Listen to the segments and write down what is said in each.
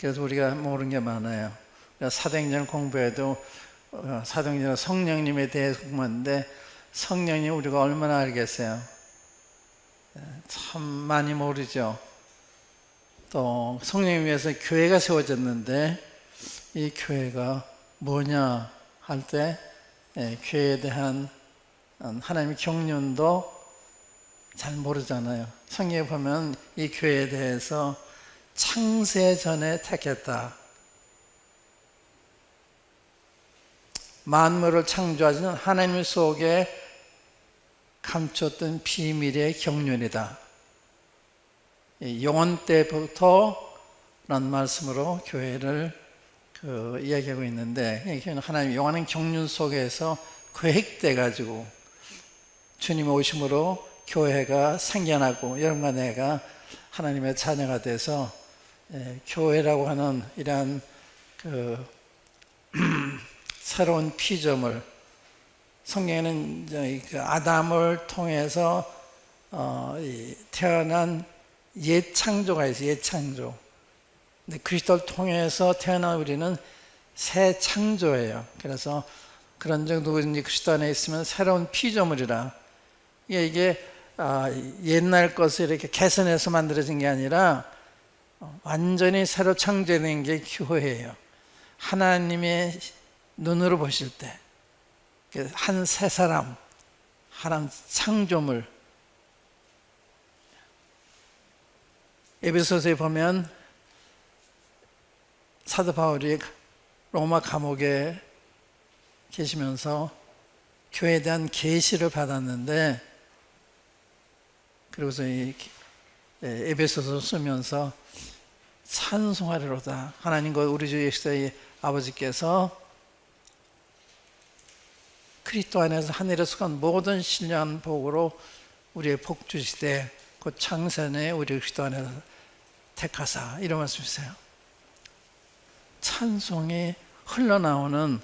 그래서 우리가 모르는 게 많아요. 사도행전 공부해도 사도행전 성령님에 대해서 공부하는데 성령님 우리가 얼마나 알겠어요? 참 많이 모르죠. 또 성령님 위해서 교회가 세워졌는데 이 교회가 뭐냐 할 때 교회에 대한 하나님의 경륜도 잘 모르잖아요. 성경에 보면 이 교회에 대해서 창세 전에 택했다. 만물을 창조하시는 하나님 속에 감췄던 비밀의 경륜이다. 영원 때부터 라는 말씀으로 교회를 이야기하고 있는데, 하나님 영원한 경륜 속에서 계획돼 가지고 주님의 오심으로 교회가 생겨나고 여러분과 내가 하나님의 자녀가 돼서 교회라고 하는 이러한 새로운 피조물, 성경에는 아담을 통해서 태어난 옛 창조가 있어요. 옛 창조. 근데 그리스도를 통해서 태어난 우리는 새 창조예요. 그래서 그런 누구든지 그리스도 안에 있으면 새로운 피조물이라. 이게 옛날 것을 이렇게 개선해서 만들어진 게 아니라 완전히 새로 창조된 게 교회예요. 하나님의 눈으로 보실 때 한 새 사람, 하나님 창조물. 에베소서에 보면 사도 바울이 로마 감옥에 계시면서 교회에 대한 계시를 받았는데, 그리고서 이 에베소서 쓰면서 찬송하리로다. 하나님과 우리 주 예수의 아버지께서 그리스도 안에서 하늘에 속한 모든 신령한 복으로 우리의 복 주시되 곧 창세전에 우리 그리스도 안에서 택하사, 이런 말씀이세요. 찬송이 흘러나오는,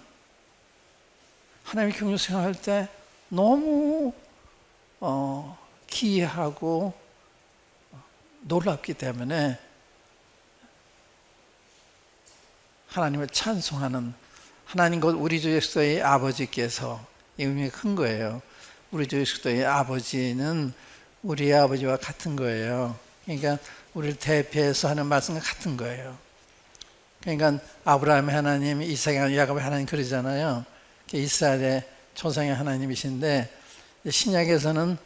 하나님의 경륜 생활할 때 너무 기이하고 놀랍기 때문에 하나님을 찬송하는, 하나님 곧 우리 주 예수의 아버지께서, 이 의미가 큰 거예요. 우리 주 예수의 아버지는 우리의 아버지와 같은 거예요. 그러니까 우리를 대표해서 하는 말씀과 같은 거예요. 그러니까 아브라함의 하나님, 이삭의 하나님, 야곱의 하나님 그러잖아요. 이스라엘의 조상의 하나님이신데, 신약에서는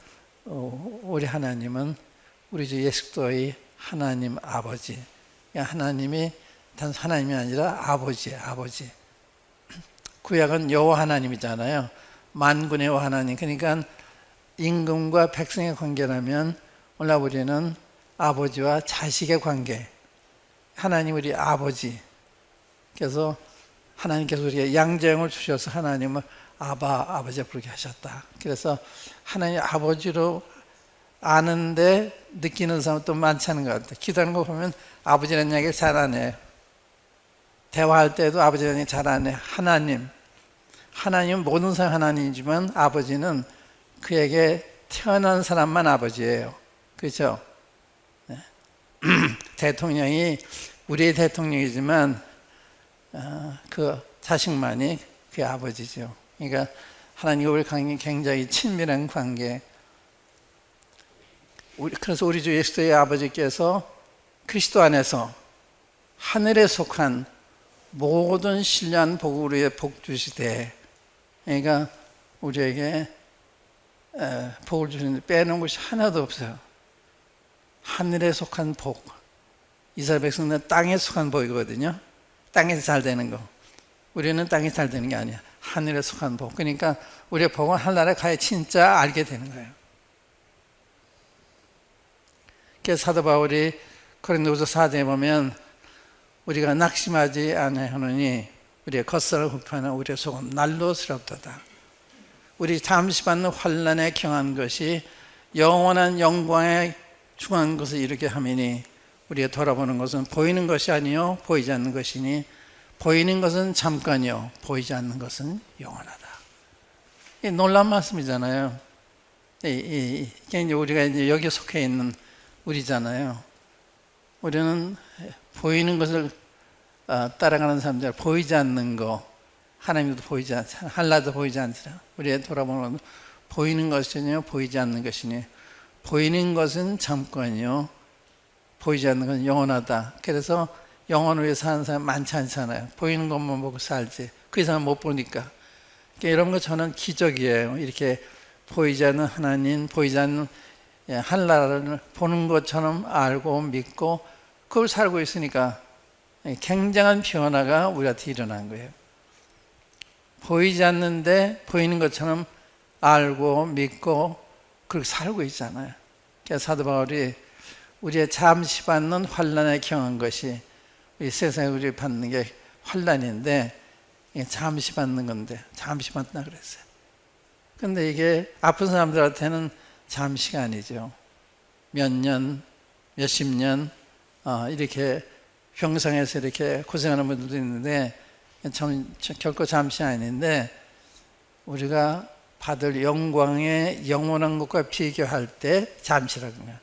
우리 하나님은 우리 주 예수 그리스도의 하나님 아버지. 하나님이 단 하나님이 아니라 아버지예요. 아버지. 구약은 여호와 하나님이잖아요. 만군의 여호와 하나님. 그러니까 임금과 백성의 관계라면 오늘 우리는 아버지와 자식의 관계. 하나님 우리 아버지. 그래서 하나님께서 우리에게 양자형을 주셔서 하나님을 아버지 부르게 하셨다. 그래서 하나님 아버지로 아는데 느끼는 사람 또 많지 않은 것 같아요. 기도하는 거 보면 아버지라는 이야기를 잘 안 해요. 대화할 때도 아버지라는 얘기 잘 안 해요. 하나님은 모든 사람 하나님이지만 아버지는 그에게 태어난 사람만 아버지예요. 그렇죠? 네. 대통령이 우리의 대통령이지만 그 자식만이 그의 아버지죠. 그러니까 하나님과 우리 굉장히 친밀한 관계. 그래서 우리 주 예수의 아버지께서 그리스도 안에서 하늘에 속한 모든 신령한 복을 우리의 복 주시되, 그러니까 우리에게 복을 주시는데 빼놓은 것이 하나도 없어요. 하늘에 속한 복. 이스라엘 백성은 땅에 속한 복이거든요. 땅에서 잘 되는 거. 우리는 땅에서 잘 되는 게 아니야. 하늘에 속한 복. 그러니까 우리의 복은 하늘나라에 가야 진짜 알게 되는 거예요. 그래서 사도 바울이 고린도후서 4장에 보면 우리가 낙심하지 아니하노니 우리의 겉살을 굽혀하는 우리의 속은 난로스럽도다. 우리 잠시 받는 환난에 경한 것이 영원한 영광에 중한 것을 이루게 하미니 우리가 돌아보는 것은 보이는 것이 아니요 보이지 않는 것이니 보이는 것은 잠깐이요 보이지 않는 것은 영원하다. 이 놀라운 말씀이잖아요. 이제 우리가 이제 여기 속해 있는 우리잖아요. 우리는 보이는 것을 따라가는 사람들 보이지 않는 거, 하나님도 보이지 않잖아. 한라도 보이지 않잖아. 우리의 돌아보는 건 보이는 것이냐 보이지 않는 것이냐. 보이는 것은 잠깐이요, 보이지 않는 것은 영원하다. 그래서 영혼을 위해 사는 사람 많지 않잖아요. 보이는 것만 보고 살지 그 이상은 못 보니까. 그러니까 이런 거 저는 기적이에요. 이렇게 보이지 않는 하나님, 보이지 않는 한나라를 보는 것처럼 알고 믿고 그걸 살고 있으니까 굉장한 변화가 우리한테 일어난 거예요. 보이지 않는데 보이는 것처럼 알고 믿고 그렇게 살고 있잖아요. 그래서 사도 바울이 우리의 잠시 받는 환난에 경한 것이 이 세상에 우리 받는 게 환난인데 잠시 받는 건데 잠시 받나 그랬어요. 근데 이게 아픈 사람들한테는 잠시가 아니죠. 몇 년, 몇십 년 이렇게 병상에서 이렇게 고생하는 분들도 있는데 결코 잠시 아닌데 우리가 받을 영광의 영원한 것과 비교할 때 잠시라는 거예요.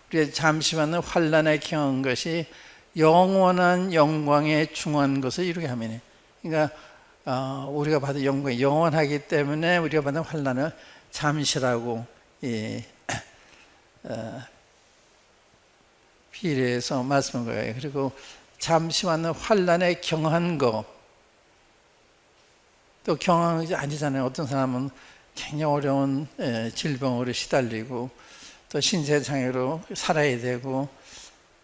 우리의 잠시 받는 환난에 경한 것이 영원한 영광에 중한 것을 이루게 하면, 그러니까 우리가 받은 영광이 영원하기 때문에 우리가 받는 환난을 잠시라고 비례해서 말씀한 거예요. 그리고 잠시 받는 환난에 경한 거, 또 경한 것이 아니잖아요. 어떤 사람은 굉장히 어려운 질병으로 시달리고 또 신체장애로 살아야 되고,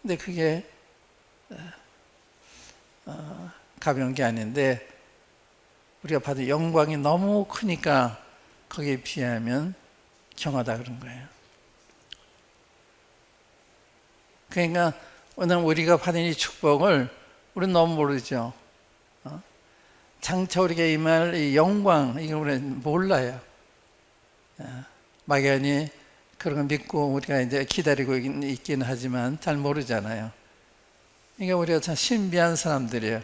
근데 그게 가벼운 게 아닌데 우리가 받은 영광이 너무 크니까 거기에 비하면 경하다 그런 거예요. 그러니까 오늘 우리가 받은 이 축복을 우리는 너무 모르죠. 장차 우리에게 임할 이 영광, 이걸 우리는 몰라요. 막연히 그런 걸 믿고 우리가 이제 기다리고 있긴 하지만 잘 모르잖아요. 그러니까 우리가 참 신비한 사람들이에요.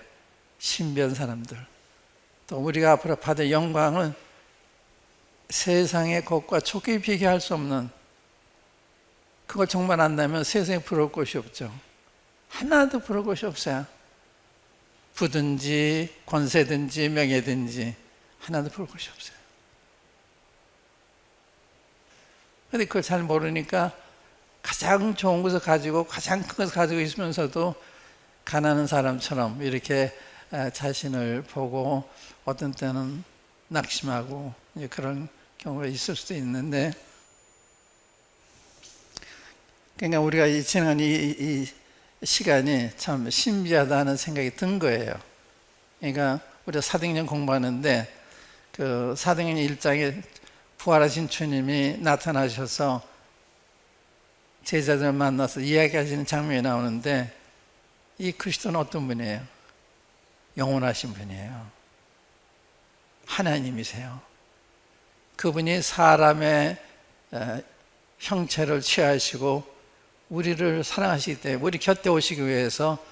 신비한 사람들. 또 우리가 앞으로 받을 영광은 세상의 것과 좋게 비교할 수 없는, 그걸 정말 안다면 세상에 부러울 것이 없죠. 하나도 부러울 것이 없어요. 부든지 권세든지 명예든지 하나도 부러울 것이 없어요. 그런데 그걸 잘 모르니까 가장 좋은 것을 가지고 가장 큰 것을 가지고 있으면서도 가난한 사람처럼 이렇게 자신을 보고 어떤 때는 낙심하고 그런 경우가 있을 수도 있는데, 그러니까 우리가 지난 이 시간이 참 신비하다는 생각이 든 거예요. 그러니까 우리가 사도행전 공부하는데 그 사도행전 1장에 부활하신 주님이 나타나셔서 제자들을 만나서 이야기하시는 장면이 나오는데, 이 그리스도는 어떤 분이에요? 영원하신 분이에요. 하나님이세요. 그분이 사람의 형체를 취하시고 우리를 사랑하시기 때문에 우리 곁에 오시기 위해서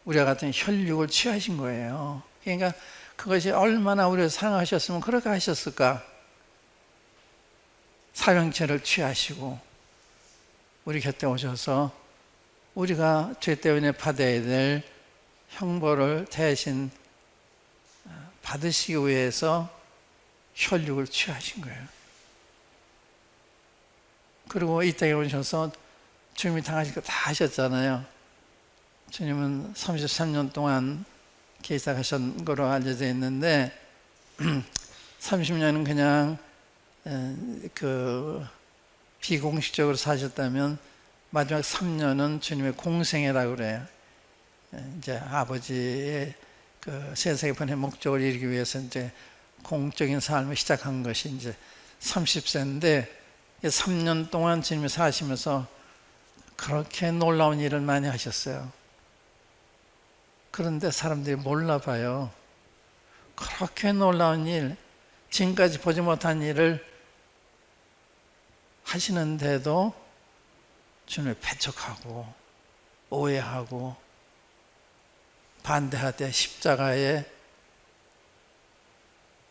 우리와 같은 혈육을 취하신 거예요. 그러니까 그것이 얼마나 우리를 사랑하셨으면 그렇게 하셨을까. 사형체를 취하시고 우리 곁에 오셔서 우리가 죄 때문에 받아야 될 형벌을 대신 받으시기 위해서 혈육을 취하신 거예요. 그리고 이 땅에 오셔서 주님이 당하실 거 다 하셨잖아요. 주님은 33년 동안 계사하신 거로 알려져 있는데 30년은 그냥 그 비공식적으로 사셨다면 마지막 3년은 주님의 공생애라고 그래요. 이제 아버지의 그 세상에 보낸 목적을 이루기 위해서 이제 공적인 삶을 시작한 것이 이제 30세인데 3년 동안 주님이 사시면서 그렇게 놀라운 일을 많이 하셨어요. 그런데 사람들이 몰라 봐요. 그렇게 놀라운 일, 지금까지 보지 못한 일을 하시는데도 주님을 배척하고 오해하고 반대하되 십자가에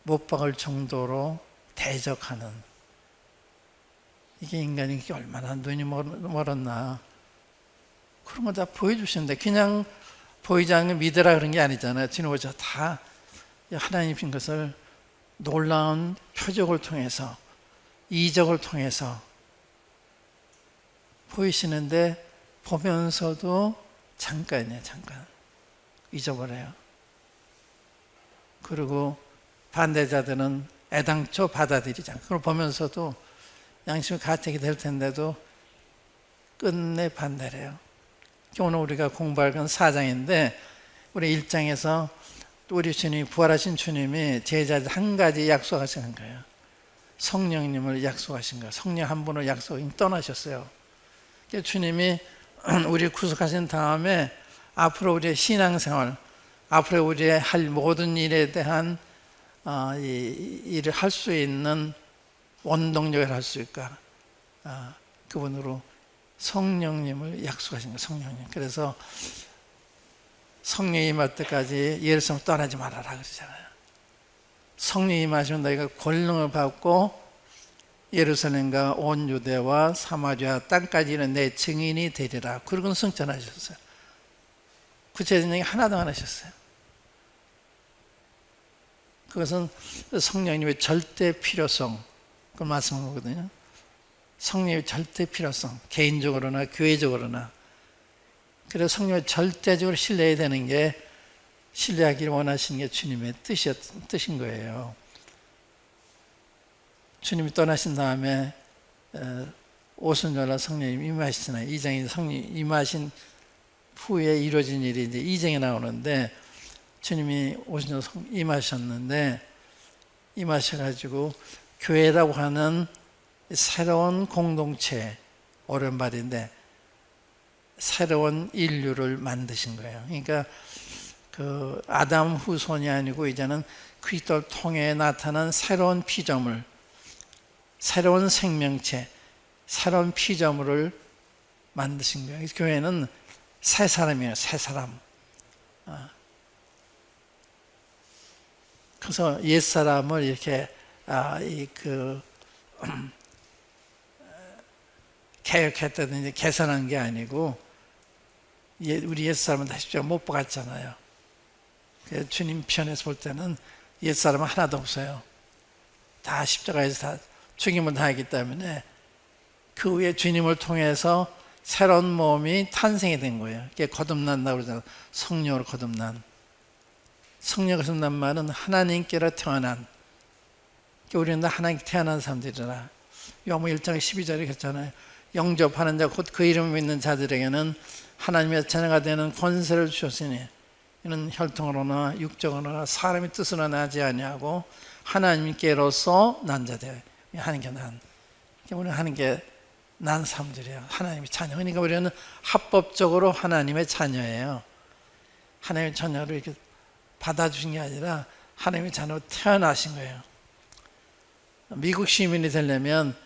못 박을 정도로 대적하는, 이게 인간이 얼마나 눈이 멀었나. 그런 거 다 보여주시는데 그냥 보이지 않는 믿으라 그런 게 아니잖아요. 주님 오셔서 다 하나님인 것을 놀라운 표적을 통해서, 이적을 통해서 보이시는데, 보면서도 잠깐이에요. 잠깐 잊어버려요. 그리고 반대자들은 애당초 받아들이잖아요. 그걸 보면서도 양심이 가책이 될 텐데도 끝내 반대래요. 오늘 우리가 공부할 건 4장인데 우리 1장에서 우리 주님이, 부활하신 주님이 제자들 한 가지 약속하시는 거예요. 성령님을 약속하신 거예요. 성령 한 분을 떠나셨어요. 주님이 우리를 구속하신 다음에 앞으로 우리의 신앙생활, 앞으로 우리의 할 모든 일에 대한 일을 할 수 있는 원동력을 할 수 있까, 그분으로 성령님을 약속하신 거예요. 성령님. 그래서 성령이 임할 때까지 예루살렘 떠나지 말아라 그러잖아요. 성령이 임하시면 너희가 권능을 받고 예루살렘과 온 유대와 사마리아 땅까지 이르는 내 증인이 되리라. 그러고는 승천하셨어요. 구체적인 얘기 하나도 안 하셨어요. 그것은 성령님의 절대 필요성, 그걸 말씀한 거거든요. 성령의 절대 필요성, 개인적으로나 교회적으로나. 그래서 성령을 절대적으로 신뢰해야 되는 게, 신뢰하기를 원하시는 게 주님의 뜻인 거예요. 주님이 떠나신 다음에 오순절날 성령님 임하시잖아요. 2장에 성령 임하신 후에 이루어진 일이 이제 2장에 나오는데, 주님이 오순절 임하셨는데, 임하셔가지고 교회라고 하는 새로운 공동체, 오랜말인데 새로운 인류를 만드신 거예요. 그러니까 그 아담 후손이 아니고 이제는 그리스도를 통해 나타난 새로운 피조물, 새로운 생명체, 새로운 피조물을 만드신 거예요. 교회는 새 사람이에요. 새 사람. 그래서 옛 사람을 이렇게 개혁했다든지 개선한 게 아니고, 우리 옛 사람은 다 십자가 못 박았잖아요. 주님 편에서 볼 때는 옛 사람은 하나도 없어요. 다 십자가에서 다 죽임을 당했기 때문에 그 후에 주님을 통해서 새로운 몸이 탄생이 된 거예요. 이게 거듭난다고 그러잖아요. 성령으로 거듭난. 성령으로 거듭난 말은 하나님께로 태어난. 우리는 다 하나님께 태어난 사람들이라. 요한복음 1장 12절에 그랬잖아요. 영접하는 자 곧 그 이름을 믿는 자들에게는 하나님의 자녀가 되는 권세를 주셨으니 이는 혈통으로나 육정으로나 사람의 뜻으로 나지 아니하고 하나님께로서 난 자들. 하나님께 난. 우리는 하나님께 난 사람들이에요. 하나님의 자녀. 그러니까 우리는 합법적으로 하나님의 자녀예요. 하나님의 자녀를 이렇게 받아주신 게 아니라 하나님의 자녀로 태어나신 거예요. 미국 시민이 되려면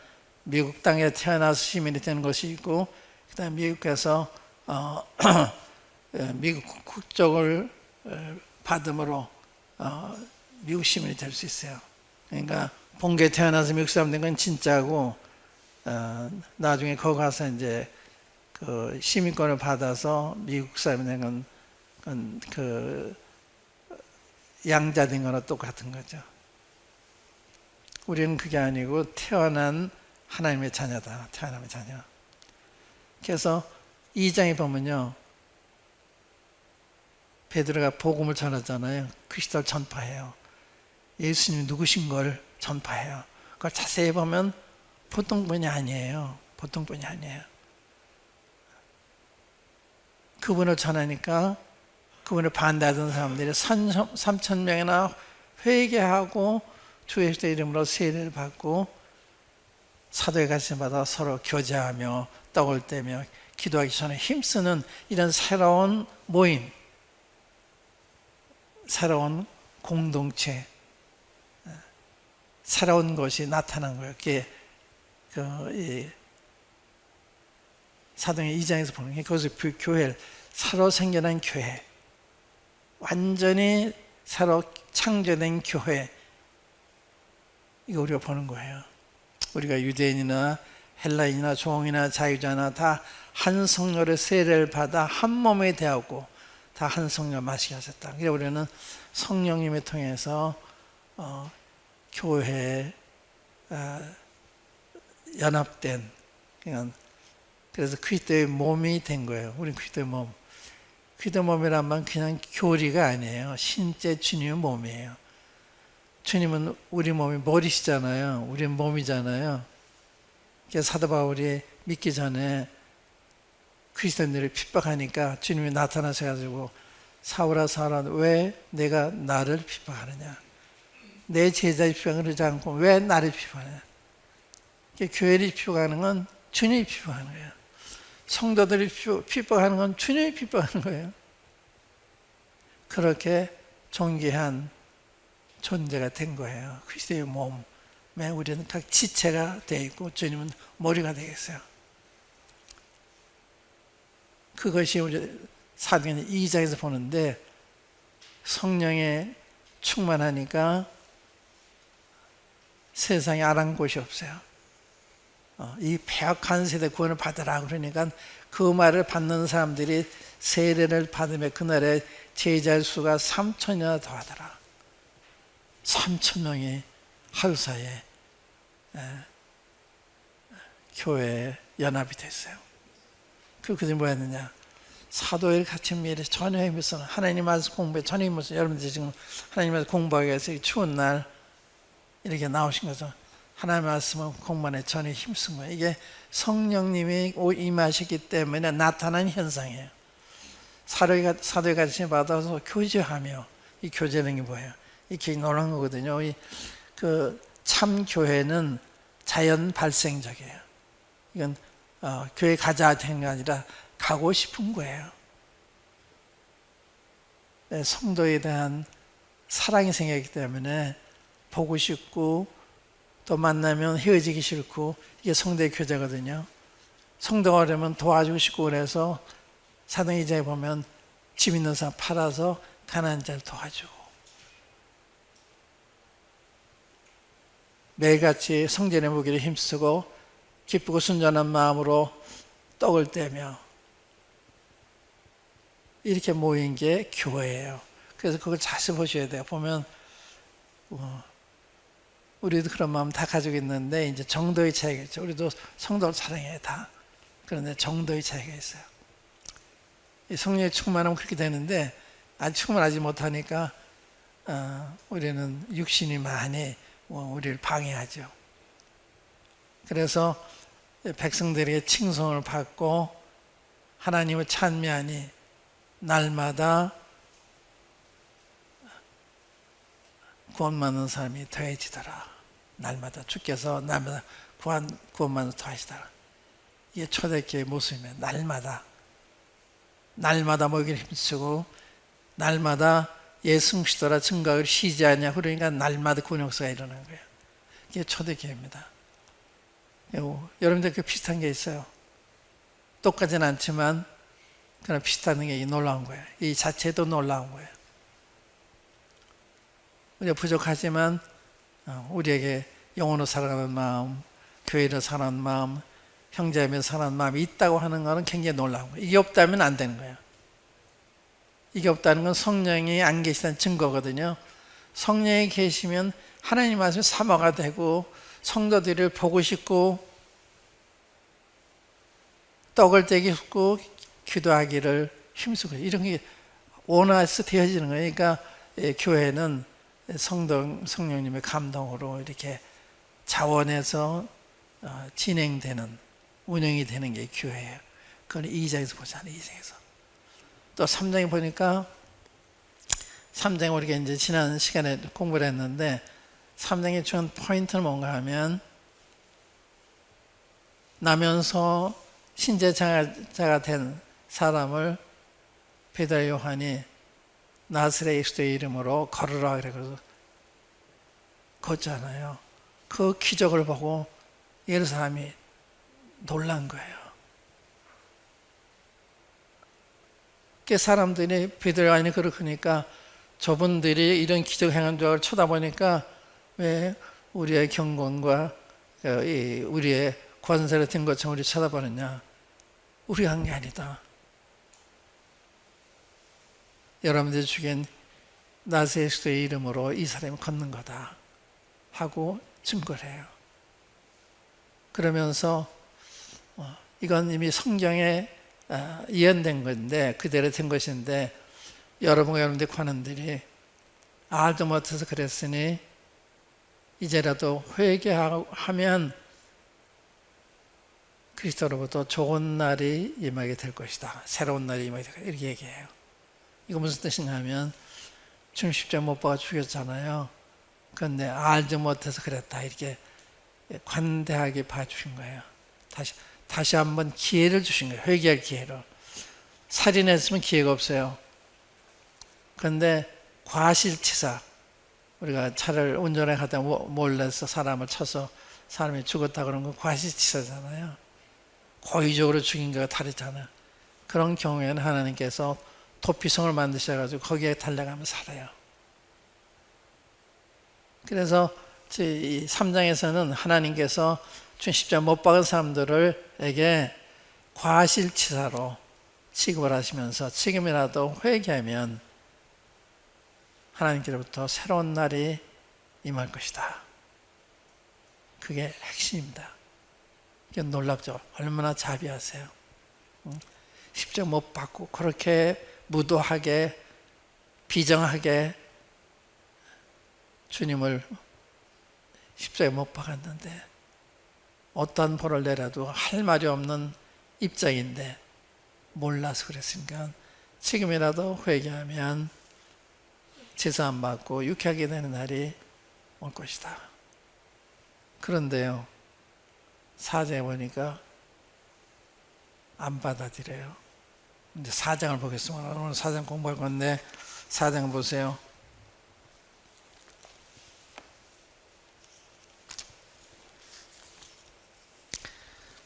미국 땅에 태어나서 시민이 되는 것이 있고, 그다음에 미국에서 미국 국적을 받음으로 미국 시민이 될 수 있어요. 그러니까 본교에 태어나서 미국 사람 된 건 진짜고, 나중에 거기 가서 이제 그 시민권을 받아서 미국 사람이 된 건 그 양자 된 거나 똑같은 거죠. 우리는 그게 아니고 태어난 하나님의 자녀다. 태어남의 자녀. 그래서 2장에 보면요, 베드로가 복음을 전하잖아요. 그리스도를 전파해요. 예수님이 누구신 걸 전파해요. 그걸 자세히 보면 보통 분이 아니에요. 보통 분이 아니에요. 그분을 전하니까 그분을 반대하던 사람들이 3,000명이나 회개하고 주 예수의 이름으로 세례를 받고 사도의 가르침을 받아 서로 교제하며 떡을 떼며 기도하기 전에 힘쓰는 이런 새로운 모임, 새로운 공동체, 새로운 것이 나타난 거예요. 그게 사도행 2장에서 보는 게, 그것을 교회를 새로 생겨난 교회, 완전히 새로 창조된 교회, 이거 우리가 보는 거예요. 우리가 유대인이나 헬라인이나 종이나 자유자나 다 한 성령의 세례를 받아 한 몸이 되었고 다 한 성령 마시게 하셨다. 그래서 우리는 성령님을 통해서 교회에 연합된, 그래서 그리스도의 몸이 된 거예요. 우리 그리스도의 몸. 그리스도의 몸이란 말은 그냥 교리가 아니에요. 실제 주님의 몸이에요. 주님은 우리 몸이 머리시잖아요. 우리 몸이잖아요. 그래서 사도 바울이 믿기 전에 그리스도인들을 핍박하니까 주님이 나타나셔가지고 사울아 사울아 왜 내가 나를 핍박하느냐, 내 제자를 핍박하지 않고 왜 나를 핍박하느냐. 교회를 핍박하는 건 주님이 핍박하는 거예요. 성도들이 핍박하는 건 주님이 핍박하는 거예요. 그렇게 존귀한 존재가 된 거예요. 그리스도의 몸에 우리는 각 지체가 되어 있고 주님은 머리가 되겠어요. 그것이 우리 사도행전 2장에서 보는데, 성령에 충만하니까 세상에 아랑곳이 곳이 없어요. 이 패역한 세대 구원을 받으라 그러니까 그 말을 받는 사람들이 세례를 받으며 그날에 제자 수가 3,000여 더하더라. 3,000명이 하루 사이에 교회에 연합이 됐어요. 그것이 뭐였느냐? 사도의 가르침에 미래 전혀 힘있어 하나님 말씀 공부에 전혀 힘있어. 여러분들이 지금 하나님 말씀 공부하기 위해서 추운 날 이렇게 나오신 거죠. 하나님 말씀은 공부에 전혀 힘쓴 거예요. 이게 성령님이 임하셨기 때문에 나타난 현상이에요. 사도의 가르침을 받아서 교제하며, 이 교제는 게 뭐예요? 이게 놀라운 거거든요. 그 참 교회는 자연 발생적이에요. 이건 교회 가자 되는 게 아니라 가고 싶은 거예요. 성도에 대한 사랑이 생기기 때문에 보고 싶고 또 만나면 헤어지기 싫고, 이게 성도의 교제거든요. 성도가 오려면 도와주고 싶고, 그래서 사도행 2장에 보면 집 있는 사람 팔아서 가난한 자를 도와주고, 매일같이 성전의 무기를 힘쓰고 기쁘고 순전한 마음으로 떡을 떼며 이렇게 모인 게 교회예요. 그래서 그걸 자세히 보셔야 돼요. 보면 우리도 그런 마음 다 가지고 있는데 이제 정도의 차이가 있죠. 우리도 성도를 사랑해요, 다. 그런데 정도의 차이가 있어요. 성령의 충만하면 그렇게 되는데 아직 충만하지 못하니까 우리는 육신이 많이 우리를 방해하죠. 그래서 백성들에게 칭송을 받고 하나님을 찬미하니 날마다 구원받는 사람이 더해지더라. 날마다 주께서 날마다 구원받는 더하시더라. 이게 초대교회의 모습이에요. 날마다 모이기를 힘쓰고 날마다 예수 그리스도라 증거를 쉬지 않냐. 그러니까 날마다 구원 역사가 일어나는 거예요. 이게 초대교회입니다. 여러분들 그 비슷한 게 있어요. 똑같지는 않지만 그런 비슷한 게 놀라운 거예요. 이 자체도 놀라운 거예요. 우리가 부족하지만 우리에게 영혼으로 살아가는 마음, 교회로 살아가는 마음, 형제자매로 살아가는 마음이 있다고 하는 것은 굉장히 놀라운 거예요. 이게 없다면 안 되는 거예요. 이게 없다는 건 성령이 안 계시다는 증거거든요. 성령이 계시면 하나님 말씀이 사모가 되고 성도들을 보고 싶고 떡을 떼기 싶고 기도하기를 힘쓰고 이런 게 원해서 되어지는 거예요. 그러니까 교회는 성령님의 감동으로 이렇게 자원해서 진행되는, 운영이 되는 게 교회예요. 그건 2장에서 보잖아요. 2장에서. 또 3장에 보니까 3장에 우리가 이제 지난 시간에 공부를 했는데 3장의 중요한 포인트는 뭔가 하면 나면서 신제자가 된 사람을 베드로 요한이 나사렛 예수의 이름으로 걸으라 그래서 걷잖아요. 그 기적을 보고 예루살렘이 놀란 거예요. 그 사람들이 베드로 요한이 그러니까 저분들이 이런 기적 행한 줄 쳐다보니까 왜 우리의 경건과 우리의 권세를 든 것처럼 우리 쳐다보느냐. 우리가 한 게 아니다. 여러분들이 죽인 나사렛 예수의 이름으로 이 사람이 걷는 거다 하고 증거를 해요. 그러면서 이건 이미 성경에 예언된 건데 그대로 된 것인데 여러분과 여러분들의 관원들이 알도 못해서 그랬으니 이제라도 회개하면 그리스도로부터 좋은 날이 임하게 될 것이다. 새로운 날이 임하게 될 것이다. 이렇게 얘기해요. 이거 무슨 뜻인가 하면 주님 십자가 못 박아 죽였잖아요. 그런데 알지 못해서 그랬다. 이렇게 관대하게 봐주신 거예요. 다시 한번 기회를 주신 거예요. 회개할 기회를. 살인했으면 기회가 없어요. 그런데 과실치사, 우리가 차를 운전해 가다 몰라서 사람을 쳐서 사람이 죽었다 그런 건 과실치사잖아요. 고의적으로 죽인 거가 다르잖아요. 그런 경우에는 하나님께서 도피성을 만드셔가지고 거기에 달려가면 살아요. 그래서 이 3장에서는 하나님께서 주님 십자가 못 박은 사람들에게 과실치사로 취급을 하시면서 지금이라도 회개하면 하나님께로부터 새로운 날이 임할 것이다. 그게 핵심입니다. 이게 놀랍죠? 얼마나 자비하세요. 십자가 못 박고 그렇게 무도하게 비정하게 주님을 십자가에 못 박았는데 어떠한 벌을 내려도 할 말이 없는 입장인데 몰라서 그랬으니까 지금이라도 회개하면 제사 안 받고 유쾌하게 되는 날이 올 것이다. 그런데요, 4장에 보니까 안 받아들여요. 이제 4장을 보겠습니다. 오늘 4장 공부할 건데 4장 보세요.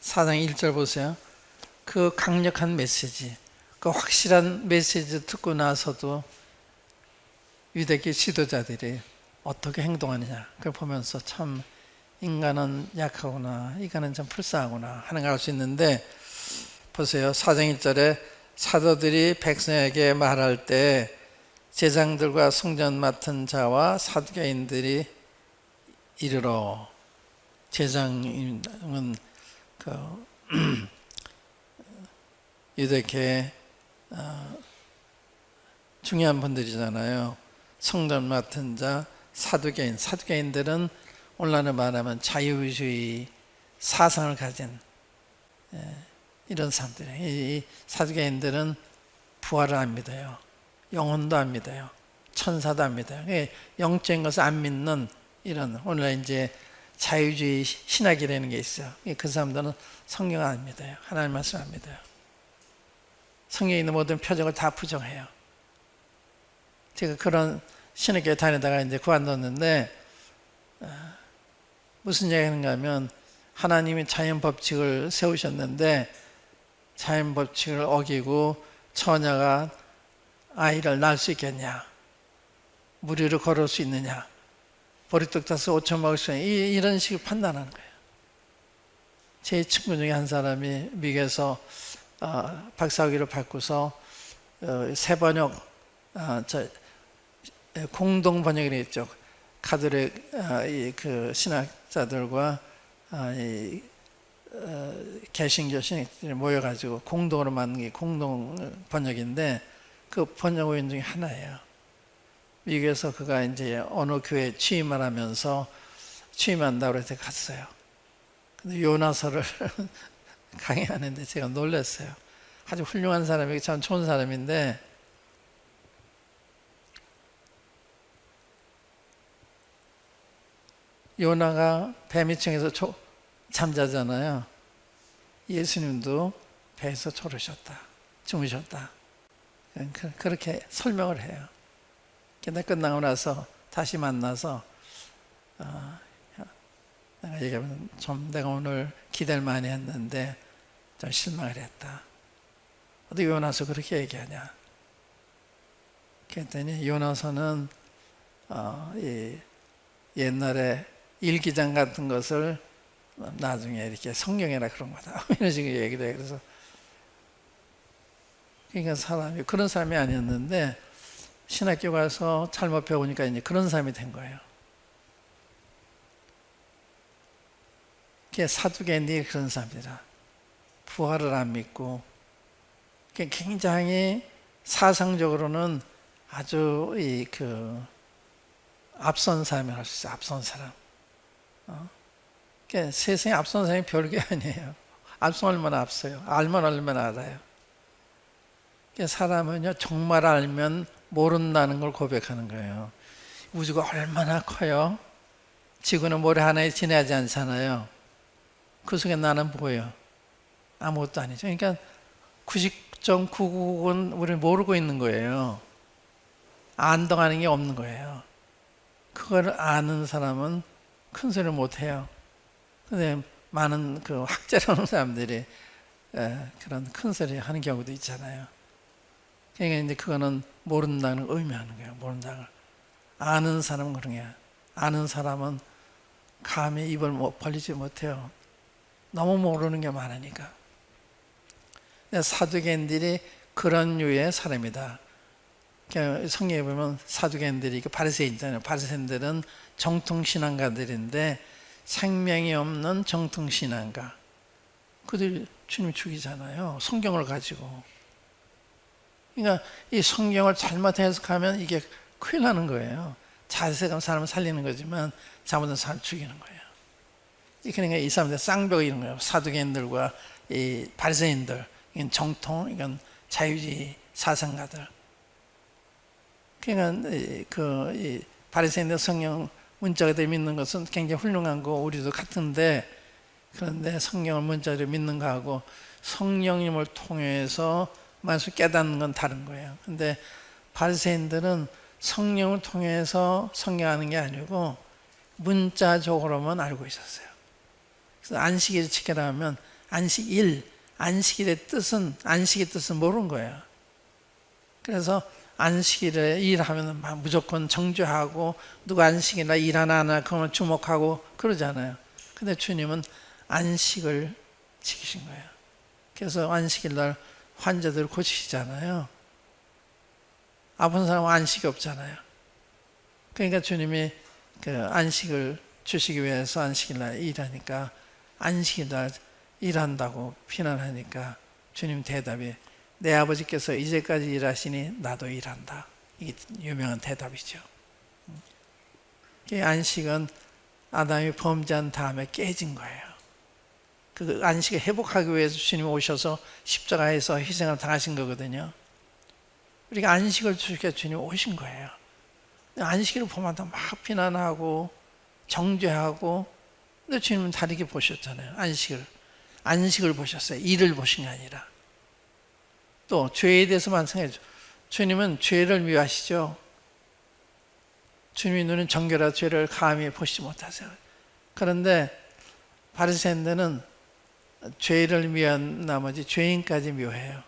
4장 1절 보세요. 그 강력한 메시지, 그 확실한 메시지 듣고 나서도 유대교 지도자들이 어떻게 행동하느냐 그걸 보면서 참 인간은 약하구나, 인간은 참 불쌍하구나 하는 걸 알 수 있는데 보세요. 4장 1절에 사도들이 백성에게 말할 때 제장들과 성전 맡은 자와 사두개인들이 이르러, 제장은 그 유대교의 중요한 분들이잖아요. 성전 맡은 자, 사두개인. 사두개인들은 오늘날로 말하면 자유주의 사상을 가진 이런 사람들이에요. 이 사두개인들은 부활을 안 믿어요. 영혼도 안 믿어요. 천사도 안 믿어요. 영적인 것을 안 믿는 이런, 오늘날 이제 자유주의 신학이라는 게 있어요. 그 사람들은 성경을 안 믿어요. 하나님 말씀 안 믿어요. 성경에 있는 모든 표적을 다 부정해요. 제가 그런 신학교에 다니다가 이제 그만뒀는데 무슨 얘기 하는가 하면 하나님이 자연 법칙을 세우셨는데 자연 법칙을 어기고 처녀가 아이를 낳을 수 있겠냐, 물 위로 걸을 수 있느냐, 보리떡 따서 5천 먹을 수 있느냐, 이런 식으로 판단하는 거예요. 제 친구 중에 한 사람이 미국에서 박사학위를 받고서 새 번역, 공동 번역이 있죠. 가톨릭 그 신학자들과 개신교 신학들이 모여가지고 공동으로 만든 게 공동 번역인데 그 번역원 중에 하나예요. 미국에서 그가 이제 어느 교회에 취임을 하면서 취임한다고 해서 갔어요. 근데 요나서를 강의하는데 제가 놀랐어요. 아주 훌륭한 사람이고 참 좋은 사람인데 요나가 배 밑층에서 잠자잖아요. 예수님도 배에서 졸으셨다, 주무셨다. 그렇게 설명을 해요. 근데 끝나고 나서 다시 만나서 내가 얘기하면 좀 내가 오늘 기대를 많이 했는데 좀 실망을 했다. 어떻게 요나서 그렇게 얘기하냐? 그랬더니 요나서는 옛날에 일기장 같은 것을 나중에 이렇게 성경이라 그런 거다 이런 식으로 얘기를 해요. 그래서 그러니까 사람이 그런 사람이 아니었는데 신학교 가서 잘못 배우니까 이제 그런 사람이 된 거예요. 그게 사두개인들이 그런 사람이라. 부활을 안 믿고, 굉장히 사상적으로는 아주 앞선 사람이라고 할 수 있어요. 앞선 사람. 그러니까 세상에 앞선 사람이 별게 아니에요. 앞선 얼마나 앞서요. 알면 얼마나 알아요. 그러니까 사람은요, 정말 알면 모른다는 걸 고백하는 거예요. 우주가 얼마나 커요. 지구는 모래 하나에 지나지 않잖아요. 그 속에 나는 뭐예요? 아무것도 아니죠. 그러니까 90.99은 우리는 모르고 있는 거예요. 안동하는 게 없는 거예요. 그걸 아는 사람은 큰 소리를 못 해요. 근데 많은 그 학자라는 사람들이 그런 큰 소리 하는 경우도 있잖아요. 그러니까 이제 그거는 모른다는 걸 의미하는 거예요. 모른다는 걸. 아는 사람은 그런 거예요. 아는 사람은 감히 입을 벌리지 못해요. 너무 모르는 게 많으니까. 사두개인들이 그런 류의 사람이다. 성경에 보면 사두개인들이 바리새인이잖아요. 바리새인들은 정통신앙가들인데 생명이 없는 정통신앙가. 그들 주님 죽이잖아요. 성경을 가지고. 그러니까 이 성경을 잘못 해석하면 이게 큰일 나는 거예요. 잘해석하면 사람을 살리는 거지만 잘못하면 사람을 죽이는 거예요. 그러니까 이 사람들 쌍벽이 있는 거예요. 사두개인들과 이 바리새인들. 이건 정통, 이건 자유주의 사상가들. 그러니까 이 바리새인들 성경 문자를 믿는 것은 굉장히 훌륭한 거 우리도 같은데, 그런데 성경을 문자로 믿는 거하고 성령님을 통해서 말씀 깨닫는 건 다른 거예요. 근데 바리새인들은 성령을 통해서 성경하는 게 아니고 문자적으로만 알고 있었어요. 그래서 안식일을 지켜라 하면 안식일의 뜻은 모르는 거예요. 그래서 안식일에 일하면 무조건 정죄하고 누가 안식일날 일하나 안 하나 그걸 주목하고 그러잖아요. 근데 주님은 안식을 지키신 거예요. 그래서 안식일날 환자들 고치시잖아요. 아픈 사람은 안식이 없잖아요. 그러니까 주님이 그 안식을 주시기 위해서 안식일날 일하니까, 안식일날 일한다고 비난하니까 주님 대답이 내 아버지께서 이제까지 일하시니 나도 일한다. 이게 유명한 대답이죠. 그 안식은 아담이 범죄한 다음에 깨진 거예요. 그 안식을 회복하기 위해서 주님이 오셔서 십자가에서 희생을 당하신 거거든요. 우리가 안식을 주시게 주님이 오신 거예요. 안식일을 보면 막 비난하고 정죄하고, 근데 주님은 다르게 보셨잖아요. 안식을 보셨어요. 일을 보신 게 아니라. 또 죄에 대해서 말씀해줘. 주님은 죄를 미워하시죠. 주님의 눈은 정결하여 죄를 감히 보시지 못하세요. 그런데 바리새인들은 죄를 미워한 나머지 죄인까지 미워해요.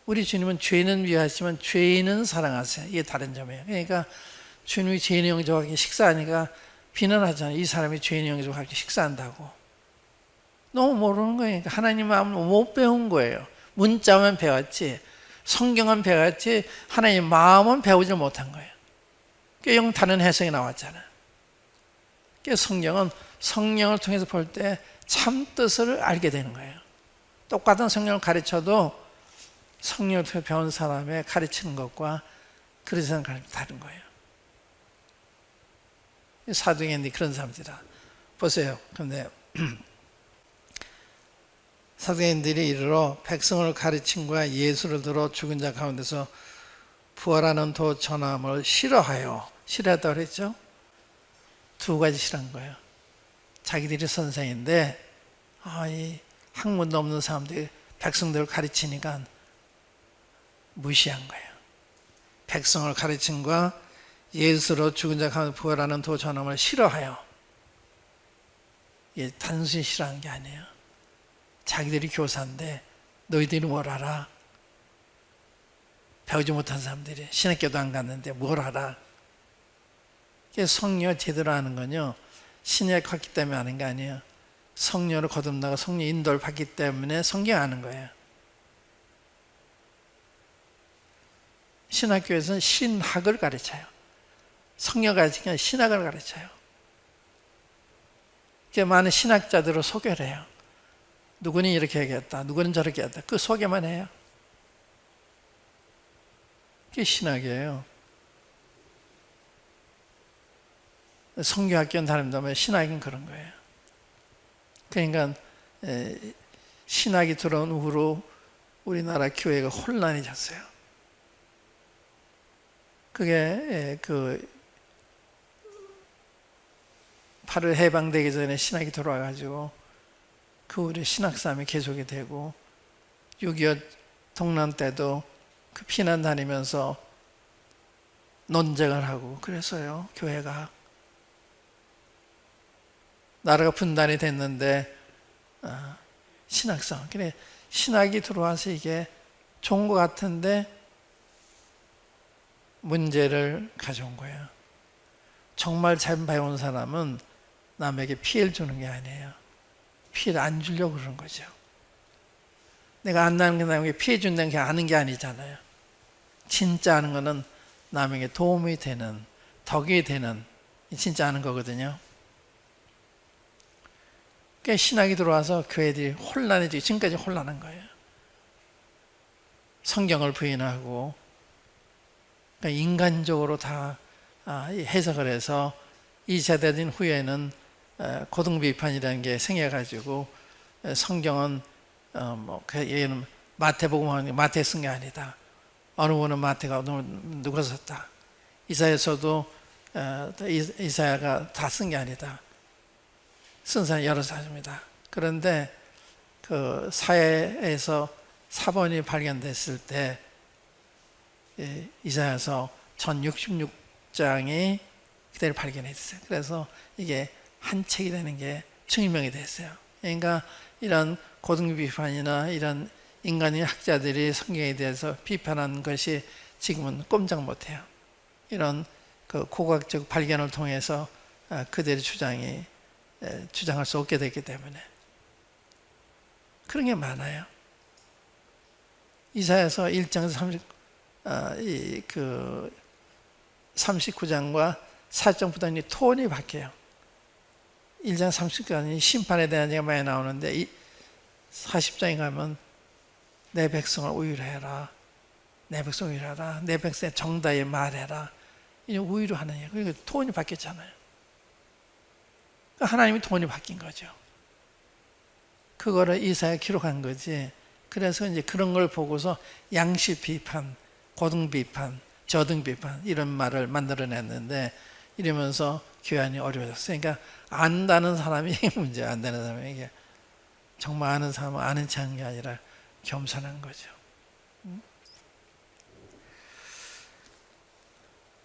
우리 주님은 죄는 미워하시지만 죄인은 사랑하세요. 이게 다른 점이에요. 그러니까 주님이 죄인의 영접하고 함께 식사하니까 비난하잖아요. 이 사람이 죄인의 영접하고 함께 식사한다고. 너무 모르는 거예요. 하나님 마음을 못 배운 거예요. 문자만 배웠지, 성경은 배웠지, 하나님 마음은 배우지 못한 거예요. 영 다른 해석이 나왔잖아요. 성경은 성령을 통해서 볼 때 참 뜻을 알게 되는 거예요. 똑같은 성령을 가르쳐도 성령을 통해 배운 사람의 가르치는 것과 그리스도인 가르치는 다른 거예요. 사두개인들이 그런 사람들이라. 보세요. 그런데 사두개인들이 이르러 백성을 가르침과 예수를 들어 죽은 자 가운데서 부활하는 도 전함을 싫어했다고 그랬죠? 두 가지 싫어한 거예요. 자기들이 선생인데 이 학문도 없는 사람들이 백성들을 가르치니까 무시한 거예요. 백성을 가르침과 예수로 죽은 자 가운데 부활하는 도 전함을 싫어해요. 이게 단순히 싫어하는 게 아니에요. 자기들이 교사인데 너희들이 뭘 알아? 배우지 못한 사람들이 신학교도 안 갔는데 뭘 알아? 성령 제대로 하는 건요, 신약 갔기 때문에 하는 게 아니에요. 성령을 거듭나고 성령 인도를 받기 때문에 성경 아는 거예요. 신학교에서는 신학을 가르쳐요. 성경을 가르치는 신학을 가르쳐요. 많은 신학자들을 소개를 해요. 누구는 이렇게 얘기했다, 누구는 저렇게 했다. 그 소개만 해요. 그게 신학이에요. 성경학교는 다른다면 신학은 그런 거예요. 그러니까 신학이 들어온 후로 우리나라 교회가 혼란해졌어요. 그게 8월 해방되기 전에 신학이 들어와가지고 그 후에 신학싸움이 계속이 되고 6.25 동란 때도 그 피난 다니면서 논쟁을 하고 그랬어요. 교회가 나라가 분단이 됐는데 신학싸움. 그래 신학이 들어와서 이게 좋은 것 같은데 문제를 가져온 거예요. 정말 잘 배운 사람은 남에게 피해를 주는 게 아니에요. 피해를 안 주려고 그러는 거죠. 내가 안 나는 게 남에게 피해 준다는 게 아는 게 아니잖아요. 진짜 아는 거는 남에게 도움이 되는, 덕이 되는, 진짜 아는 거거든요. 그러니까 신학이 들어와서 교회들이 혼란해지고 지금까지 혼란한 거예요. 성경을 부인하고 그러니까 인간적으로 다 해석을 해서 2차 대전 후에는 고등비판이라는 게 생겨가지고 성경은 얘는 마태복음 마태 쓴 게 아니다. 어느 분은 마태가 누가 썼다. 이사야서도 이사야가 다 쓴 게 아니다. 쓴 사람이 여러 사람입니다. 그런데 그 사회에서 사본이 발견됐을 때 이사야서 1066장이 그대로 발견했어요. 그래서 이게 한 책이 되는 게 증명이 됐어요. 그러니까 이런 고등비판이나 이런 인간의 학자들이 성경에 대해서 비판한 것이 지금은 꼼짝 못해요. 이런 그 고고학적 발견을 통해서 그들의 주장할 수 없게 됐기 때문에 그런 게 많아요. 이사야서 1장 39장과 4장부터는 톤이 바뀌어요. 1장 39장이 심판에 대한 얘기가 많이 나오는데 40장에 가면 내 백성을 우유해라. 내 백성 우유하라. 내 백성의 정다에 말해라. 이 우유로 하는 얘기. 그러니까 톤이 바뀌었잖아요. 그러니까 하나님이 톤이 바뀐 거죠. 그거를 이사야에 기록한 거지. 그래서 이제 그런 걸 보고서 양식 비판, 고등 비판, 저등 비판 이런 말을 만들어냈는데 이러면서 교환이 어려워졌어요. 그러니까 안다는 사람이 문제야. 안다는 사람에게 정말 아는 사람은 아는 체 하는 게 아니라 겸손한 거죠.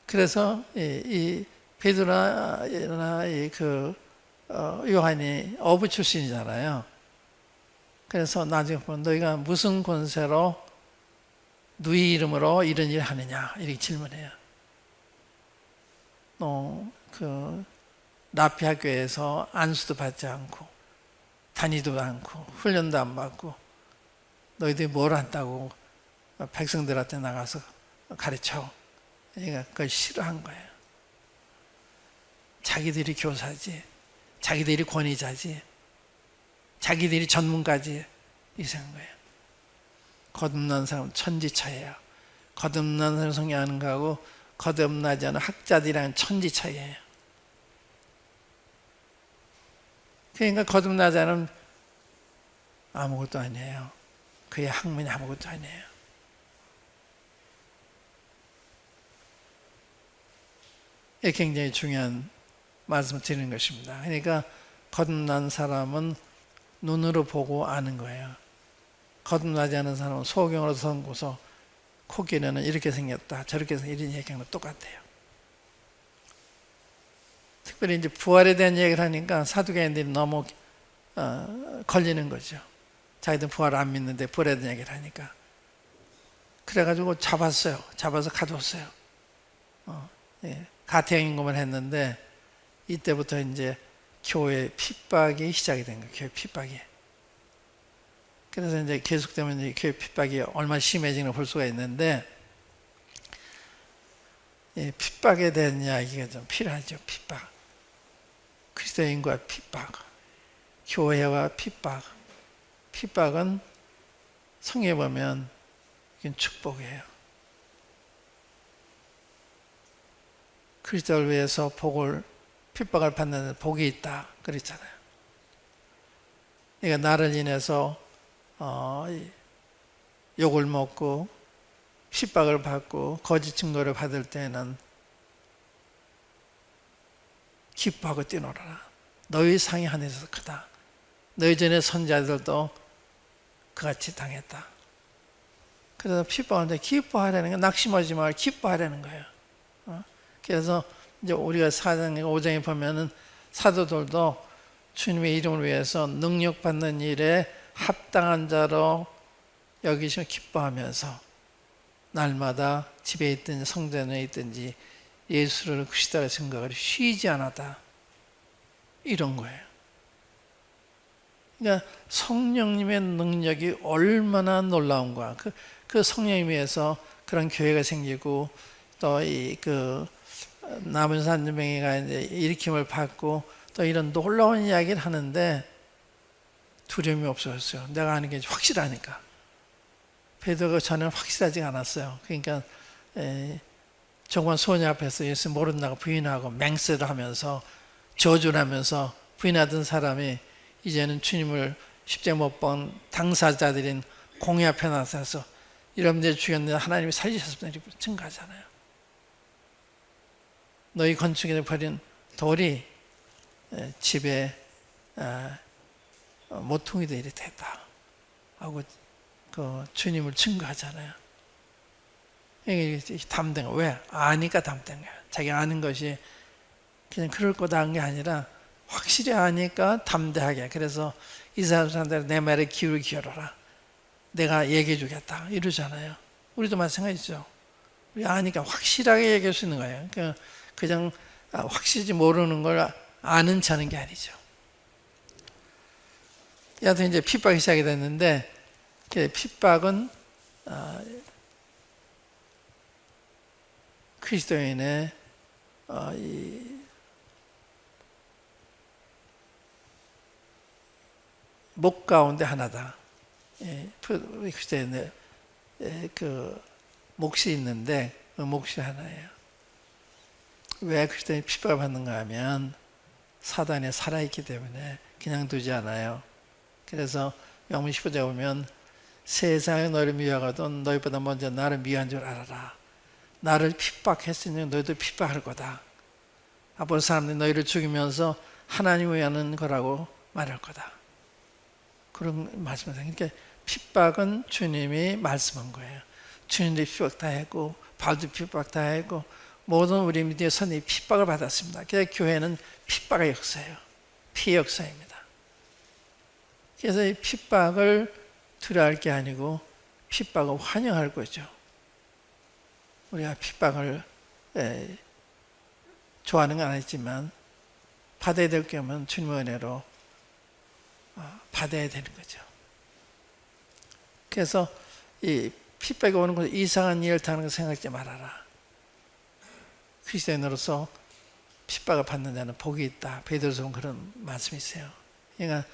그래서 이 베드로나 요한이 어부 출신이잖아요. 그래서 나중에 보면 너희가 무슨 권세로 누이 이름으로 이런 일을 하느냐 이렇게 질문해요. 라피 학교에서 안수도 받지 않고 다니도 않고 훈련도 안 받고 너희들이 뭘 한다고 백성들한테 나가서 가르쳐. 그러니까 그걸 싫어한 거예요. 자기들이 교사지, 자기들이 권위자지, 자기들이 전문가지 이 생각한 거예요. 거듭난 사람은 천지차이에요. 거듭난 사람 성경하는 거하고 거듭나지 않은 학자들이랑 천지차이에요. 그러니까 거듭나지 않은 아무것도 아니에요. 그의 학문이 아무것도 아니에요. 이게 굉장히 중요한 말씀을 드리는 것입니다. 그러니까 거듭난 사람은 눈으로 보고 아는 거예요. 거듭나지 않은 사람은 소경으로 선고서 코끼리는 이렇게 생겼다 저렇게 생겼다 이런 얘기하는 거 똑같아요. 특별히 이제 부활에 대한 얘기를 하니까 사두개인들이 너무 걸리는 거죠. 자기들 부활을 안 믿는데 부활에 대한 얘기를 하니까. 그래가지고 잡았어요. 잡아서 가뒀어요. 가태형임금을 했는데 이때부터 이제 교회 핍박이 시작이 된 거예요. 교회 핍박이. 그래서 이제 계속되면 이제 교회 핍박이 얼마나 심해지는 걸 볼 수가 있는데 핍박에 대한 이야기가 좀 필요하죠. 핍박. 그리스도인과 핍박. 교회와 핍박. 핍박은 성경에 보면 이건 축복이에요. 그리스도를 위해서 핍박을 받는 복이 있다 그랬잖아요. 그러니까 나를 인해서 욕을 먹고 핍박을 받고 거짓 증거를 받을 때는 기뻐하고 뛰놀아라. 너희 상이 하늘에서 크다. 너희 전에 선자들도 그같이 당했다. 그래서 핍박하는데 기뻐하라는 거, 낙심하지 말고 기뻐하라는 거예요. 그래서 이제 우리가 4장, 5장에 보면은 사도들도 주님의 이름을 위해서 능력받는 일에 합당한 자로 여기시며 기뻐하면서 날마다 집에 있든지 성전에 있든지 예수를 그리스도라 생각을 쉬지 않았다. 이런 거예요. 그러니까 성령님의 능력이 얼마나 놀라운가. 그 성령에 의해서 그런 교회가 생기고 또 남은 산주명이가 이제 일으킴을 받고 또 이런 놀라운 이야기를 하는데 두려움이 없어졌어요. 내가 아는 게 확실하니까. 베드로가 전에는 확실하지 않았어요. 그러니까 정말 소녀 앞에서 예수 모른다고 부인하고 맹세를 하면서 저주를 하면서 부인하던 사람이 이제는 주님을 십자가에 못 박은 당사자들인 공회 앞에 나서서 여러분들 죽였는데 하나님이 살리셨습니다. 이렇게 증거하잖아요. 너희 건축에 버린 돌이 집에 모퉁이 들이 됐다 하고 그 주님을 증거하잖아요. 이게 담대한 거예요. 왜? 아니까 담대한 거예요. 자기가 아는 것이 그냥 그럴 거다 한 게 아니라 확실히 아니까 담대하게. 그래서 이스라엘 사람들 내 말에 귀를 기울여라. 내가 얘기해 주겠다. 이러잖아요. 우리도 마찬가지죠. 우리 아니까 확실하게 얘기할 수 있는 거예요. 그냥 확실히 모르는 걸 아는 체 하는 게 아니죠. 여하튼 이제 핍박이 시작이 됐는데 핍박은 그리스도인의 목 가운데 하나다. 그리스도인의 그 몫이 있는데 그 몫이 하나예요. 왜 그리스도인이 핍박을 받는가 하면 사단이 살아있기 때문에 그냥 두지 않아요. 그래서 영문 15절 보면 세상이 너를 미워하거든 너희보다 먼저 나를 미워한 줄 알아라. 나를 핍박했으니 너희도 핍박할 거다. 앞으로 사람들이 너희를 죽이면서 하나님을 위하는 거라고 말할 거다. 그런 말씀이세요. 그러니까 핍박은 주님이 말씀한 거예요. 주님도 핍박 다 했고 바울도 핍박 다 했고 모든 우리 믿음의 선이 핍박을 받았습니다. 그래서 교회는 핍박의 역사예요. 피의 역사입니다. 그래서 이 핍박을 두려워할 게 아니고 핍박을 환영할 거죠. 우리가 핍박을 좋아하는 건 아니지만 받아야 될 경우는 주님의 은혜로 받아야 되는 거죠. 그래서 이 핍박이 오는 것을 이상한 일을 당하는 걸 생각하지 말아라. 그리스도인으로서 핍박을 받는 자는 복이 있다. 베드로서는 그런 말씀이 있어요. 그러니까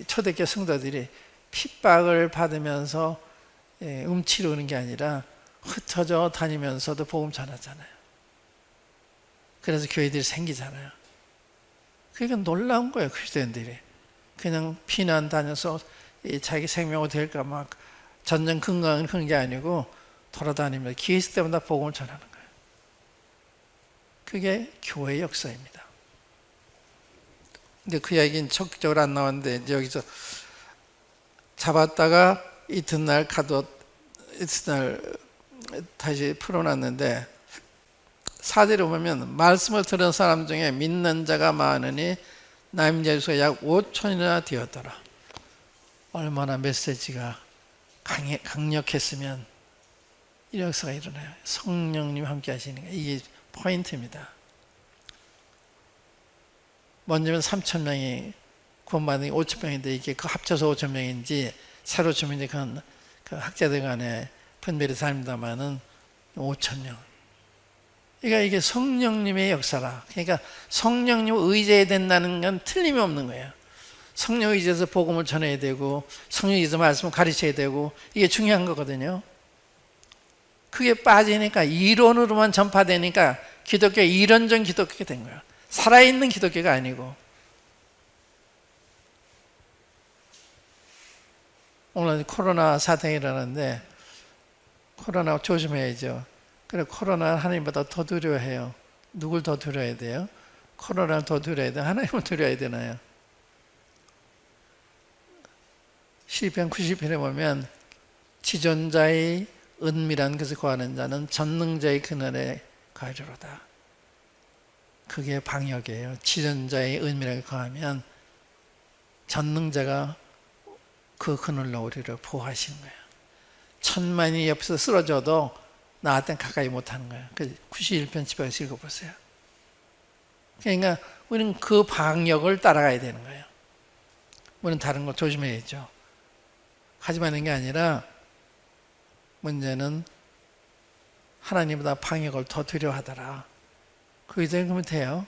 초대교회 성도들이 핍박을 받으면서 음치로 오는 게 아니라 흩어져 다니면서도 복음 전하잖아요. 그래서 교회들이 생기잖아요. 그러니까 놀라운 거예요. 그리스도인들이 그냥 피난 다녀서 자기 생명을 될까 막 전전 건강한 그런 게 아니고 돌아다니면서 기회 있을 때마다 복음을 전하는 거예요. 그게 교회의 역사입니다. 근데 그 이야기는 적극적으로 안 나왔는데 이제 여기서 잡았다가 이튿날 다시 풀어놨는데 4절에 보면 말씀을 들은 사람 중에 믿는 자가 많으니 남자 수가 약 5천이나 되었더라. 얼마나 메시지가 강력했으면 이 역사가 일어나요. 성령님 함께 하시는 게 이게 포인트입니다. 먼저는 3천 명이 구원받은 게 5천 명인데 이게 그 합쳐서 5천 명인지 새로 주민지 그 학자들 간에 분별이 다닙니다만은 5,000명. 그러니까 이게 성령님의 역사라. 그러니까 성령님 의지해야 된다는 건 틀림이 없는 거예요. 성령 의지해서 복음을 전해야 되고 성령 의지해서 말씀을 가르쳐야 되고 이게 중요한 거거든요. 그게 빠지니까 이론으로만 전파되니까 기독교 이론적 기독교가 된 거예요. 살아있는 기독교가 아니고. 오늘 코로나 사태가 일어나는데 코로나 조심해야죠. 그래 코로나 하나님보다 더 두려워해요. 누굴 더 두려워해야 돼요? 코로나를 더 두려워해야 돼요? 하나님을 두려워해야 되나요? 시편 90편에 보면 지존자의 은밀한 것을 구하는 자는 전능자의 그늘에 가리로다. 그게 방역이에요. 지존자의 은밀하게 구하면 전능자가 그 그늘로 우리를 보호하시는 거예요. 천만이 옆에서 쓰러져도 나한테 가까이 못하는 거예요. 그 91편 집에서 읽어보세요. 그러니까 우리는 그 방역을 따라가야 되는 거예요. 우리는 다른 거 조심해야죠. 하지만 하는 게 아니라 문제는 하나님보다 방역을 더 두려워하더라. 그게 그러면 돼요.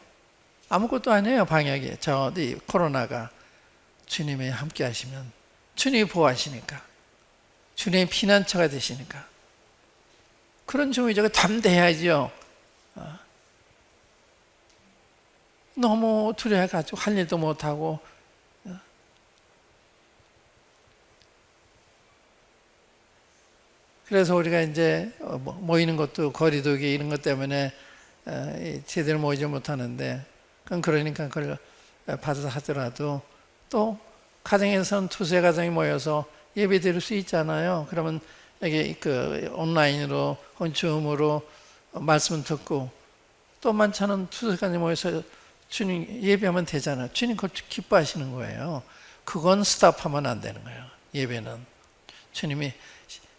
아무것도 아니에요. 방역이. 코로나가 주님이 함께 하시면 주님이 보호하시니까 주님의 피난처가 되시니까 그런 주의자가 담대해야죠. 너무 두려워해가지고 할 일도 못하고 그래서 우리가 이제 모이는 것도 거리두기 이런 것 때문에 제대로 모이지 못하는데 그러니까 그걸 받아서 하더라도 또 가정에서는 두세 가정이 모여서 예배 드릴 수 있잖아요. 그러면 여기 온라인으로 혹은 줌으로 말씀 듣고 또 많지않은 두세 가정이 모여서 주님 예배하면 되잖아요. 주님 그걸 기뻐하시는 거예요. 그건 스탑하면 안 되는 거예요. 예배는 주님이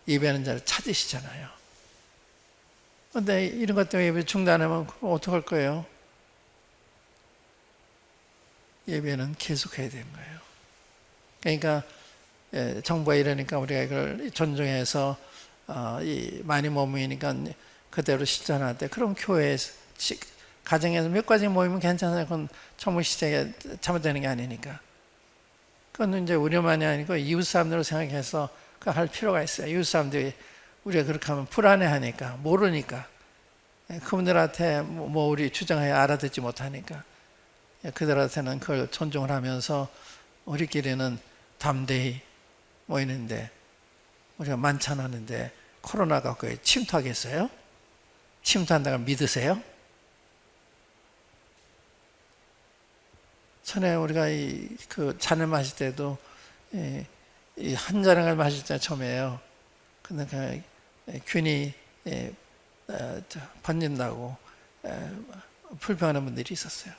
예배하는 자를 찾으시잖아요. 그런데 이런 것 때문에 예배 중단하면 어떡할 거예요? 예배는 계속해야 되는 거예요. 그러니까 정부가 이러니까 우리가 이걸 존중해서 많이 못 모이니까 그대로 실천할 때 그럼 교회에서 가정에서 몇 가지 모이면 괜찮아요. 그건 정부 시대에 잘못되는 게 아니니까. 그건 이제 우리만이 아니고 이웃 사람들을 생각해서 할 필요가 있어요. 이웃 사람들이 우리가 그렇게 하면 불안해하니까 모르니까 그분들한테 뭐 우리 주장해야 알아듣지 못하니까 그들한테는 그걸 존중을 하면서 우리끼리는 담대히 모이는데 우리가 만찬하는데 코로나가 그에 침투하겠어요? 침투한다고 믿으세요? 전에 우리가 그 잔을 마실 때도 이 한 잔을 마실 때 처음이에요. 근데 균이 번진다고 불평하는 분들이 있었어요.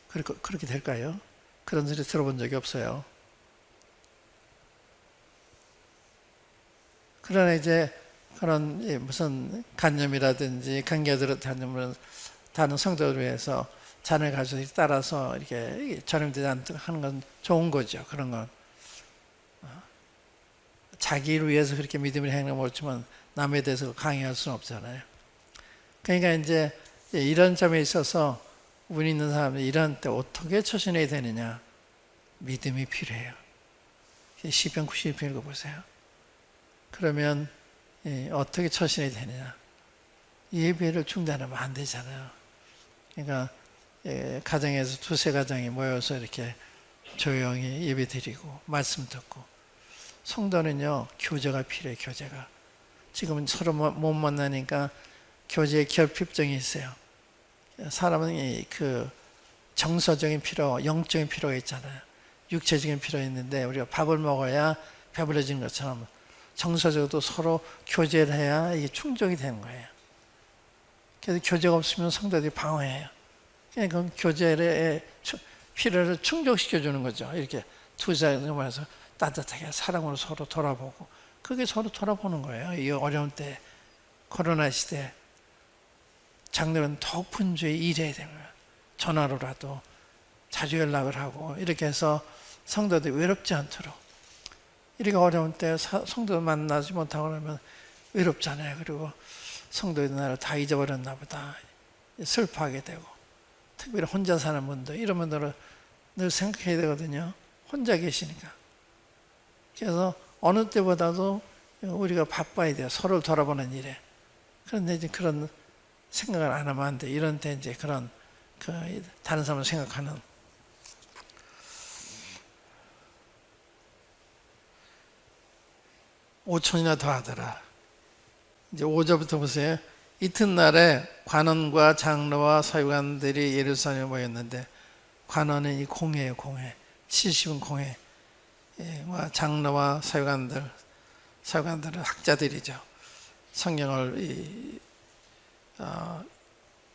그렇게 될까요? 그런 소리 들어본 적이 없어요. 그러나 이제 그런 무슨 간염이라든지 감기가 다니면 다른 성도를 위해서 잔을 가지고 따라서 이렇게 전염되지 않도록 하는 건 좋은 거죠. 그런 건 자기를 위해서 그렇게 믿음을 행하는 모르지만 남에 대해서 강요할 수는 없잖아요. 그러니까 이제 이런 점에 있어서 운 있는 사람들이 이런 때 어떻게 처신해야 되느냐? 믿음이 필요해요. 시편 91편 읽어보세요. 그러면 어떻게 처신해야 되느냐? 예배를 중단하면 안 되잖아요. 그러니까 가정에서 두세 가정이 모여서 이렇게 조용히 예배 드리고 말씀 듣고 성도는요 교제가 필요해요. 교제가 지금은 서로 못 만나니까 교제의 결핍증이 있어요. 사람은 그 정서적인 필요, 영적인 필요가 있잖아요. 육체적인 필요가 있는데 우리가 밥을 먹어야 배불러지는 것처럼 정서적으로도 서로 교제를 해야 이게 충족이 되는 거예요. 그래서 교제가 없으면 성도들이 방어해요. 그러니까 교제의 필요를 충족시켜 주는 거죠. 이렇게 두 사람이 모여서 따뜻하게 사랑으로 서로 돌아보고 그게 서로 돌아보는 거예요. 이 어려운 때 코로나 시대 장로는 더욱 분주히 일해야 되는 거예요. 전화로라도 자주 연락을 하고 이렇게 해서 성도들이 외롭지 않도록 이렇게 어려운 때 성도 만나지 못하고 그러면 외롭잖아요. 그리고 성도들 나를 다 잊어버렸나 보다 슬퍼하게 되고, 특별히 혼자 사는 분들 이런 분들은 늘 생각해야 되거든요. 혼자 계시니까. 그래서 어느 때보다도 우리가 바빠야 돼요. 서로를 돌아보는 일에. 그런데 이제 그런 생각을 안 하면 안 돼. 이런 때 이제 그런 다른 사람을 생각하는 5천이나 더 하더라. 이제 5절부터 보세요. 이튿날에 관원과 장로와 서기관들이 예루살렘에 모였는데, 관원은 이 공회예요, 공회. 70은 공회. 장로와 서기관들은 학자들이죠. 성경을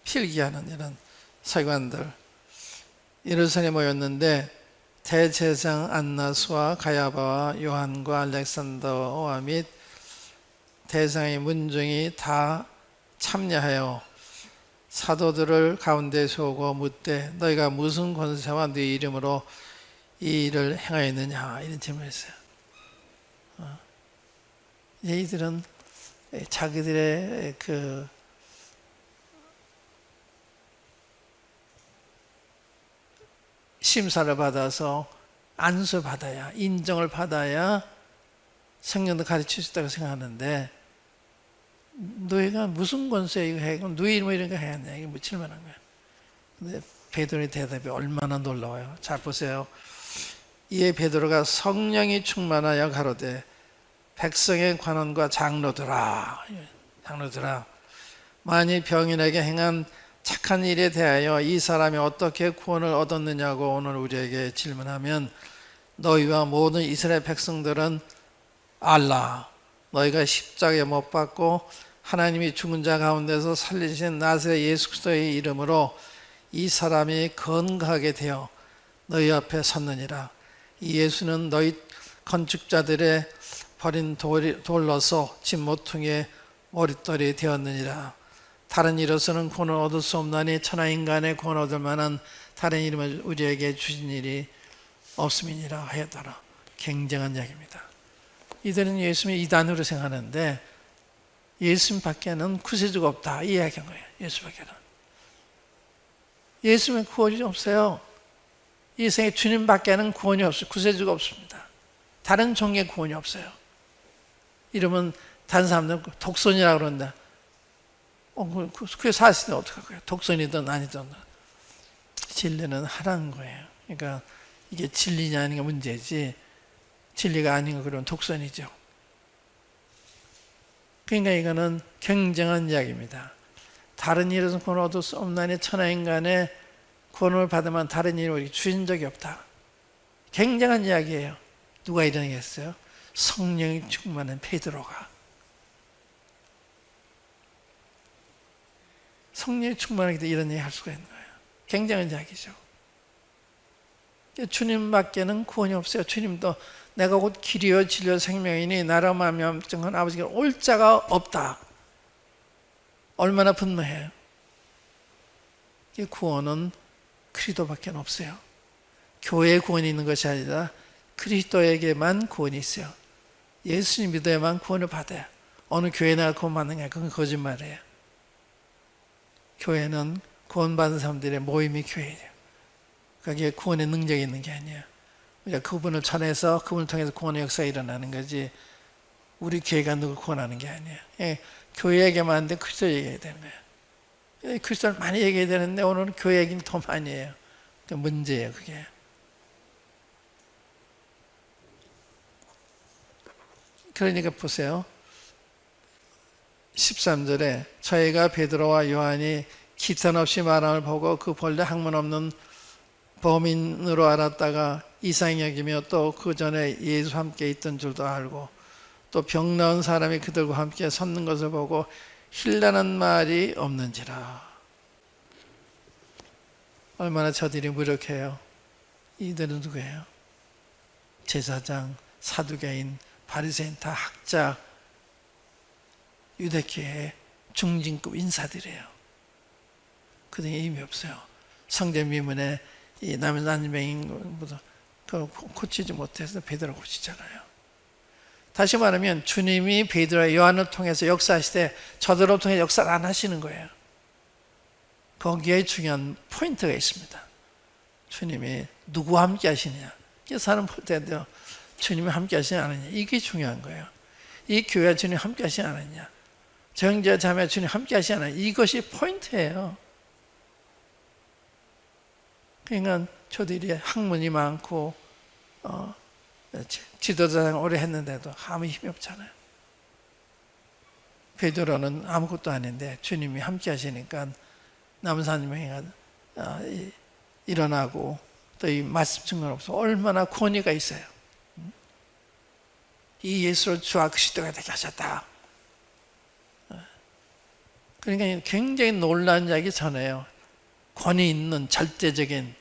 필기하는 이런 서기관들. 예루살렘에 모였는데 대제사장 안나스와 가야바와 요한과 알렉산더와 및 대상의 문중이 다 참여하여 사도들을 가운데 세우고 묻되 너희가 무슨 권세와 네 이름으로 이 일을 행하였느냐, 이런 질문을 했어요. 이들은 자기들의 심사를 받아서 안수를 받아야, 인정을 받아야 성령도 가르칠 수 있다고 생각하는데, 너희가 무슨 권세에 이거 해? 그럼 너희 이름으로 이런 거 해야냐? 이게 뭐 질문한 거야. 근데 베드로의 대답이 얼마나 놀라워요. 잘 보세요. 이에 베드로가 성령이 충만하여 가로되 백성의 관원과 장로들아, 만일 병인에게 행한 착한 일에 대하여 이 사람이 어떻게 구원을 얻었느냐고 오늘 우리에게 질문하면, 너희와 모든 이스라엘 백성들은 알라, 너희가 십자가에 못 박고 하나님이 죽은 자 가운데서 살리신 나사렛 예수 그리스도의 이름으로 이 사람이 건강하게 되어 너희 앞에 섰느니라. 이 예수는 너희 건축자들의 버린 돌로서 집 모퉁이의 머릿돌이 되었느니라. 다른 이로서는 구원을 얻을 수 없나니 천하인간의 구원을 얻을 만한 다른 이름을 우리에게 주신 일이 없음이니라 하였더라. 굉장한 이야기입니다. 이들은 예수님을 이단으로 생각하는데 예수님 밖에는 구세주가 없다, 이 이야기한 거예요. 예수 밖에는. 예수님은 구원이 없어요. 이 세상에 주님 밖에는 구원이 없어요. 구세주가 없습니다. 다른 종의 구원이 없어요. 이러면 다른 사람들은 독선이라고 그런다. 그게 사실은 어떡할 거예요? 독선이든 아니든 진리는 하라는 거예요. 그러니까 이게 진리냐 아닌 게 문제지, 진리가 아닌 거 그러면 독선이죠. 그러니까 이거는 굉장한 이야기입니다. 다른 일에서 구원을 얻을 수 없나니 천하인간의 구원을 받으면 다른 일을 우리에게 주신 적이 없다. 굉장한 이야기예요. 누가 이런 얘기 했어요? 성령이 충만한 베드로가. 성령이 충만하기 때문에 이런 얘기 할 수가 있는 거예요. 굉장한 이야기죠. 주님밖에는 구원이 없어요. 주님도 내가 곧 길이요 진리요 생명이니 나로 말미암아 증언 아버지께 올 자가 없다. 얼마나 분노해요. 이 구원은 그리스도밖에 없어요. 교회에 구원이 있는 것이 아니라 그리스도에게만 구원이 있어요. 예수님 믿어야만 구원을 받아요. 어느 교회에 나가 구원 받느냐, 그건 거짓말이에요. 교회는 구원받은 사람들의 모임이 교회예요. 그게 구원의 능력이 있는 게 아니에요. 우리가 그분을 전해서 그분을 통해서 구원의 역사가 일어나는 거지, 우리 교회가 누굴 구원하는 게 아니에요. 교회 얘기만 하는데 그리스도 얘기해야 되는 거예요. 그리스도를 많이 얘기해야 되는데 오늘은 교회 얘기는 더 많이 해요. 그 문제예요, 그게. 그러니까 보세요. 13절에 저희가 베드로와 요한이 기탄 없이 말함을 보고 그 본래 학문 없는 범인으로 알았다가 이상히 여기며 또 그 전에 예수와 함께 있던 줄도 알고 또 병 나은 사람이 그들과 함께 섰는 것을 보고 힐라는 말이 없는지라. 얼마나 저들이 무력해요. 이들은 누구예요? 제사장, 사두개인, 바리새인, 다 학자, 유대교의 중진급 인사들이에요. 그들이 의미 없어요. 성전 미문에 이 남의 난병인 것보다 그걸 고치지 못해서 베드로가 고치잖아요. 다시 말하면 주님이 베드로와 요한을 통해서 역사하시되 저들을 통해 역사를 안 하시는 거예요. 거기에 중요한 포인트가 있습니다. 주님이 누구와 함께 하시느냐. 사람 볼 때도 주님이 함께 하시지 않느냐. 이게 중요한 거예요. 이 교회와 주님 함께 하시지 않느냐. 저 형제와 자매와 주님 함께 하시지 않느냐. 이것이 포인트예요. 그러니까 저들이 학문이 많고 지도자를 오래 했는데도 아무 힘이 없잖아요. 베드로는 아무것도 아닌데 주님이 함께 하시니까 남은 3명이 일어나고 또 이 말씀 증거는 없어 얼마나 권위가 있어요. 이 예수를 주와 그리스도가 되게 하셨다. 그러니까 굉장히 놀라운 이야기 전해요. 권위 있는 절대적인,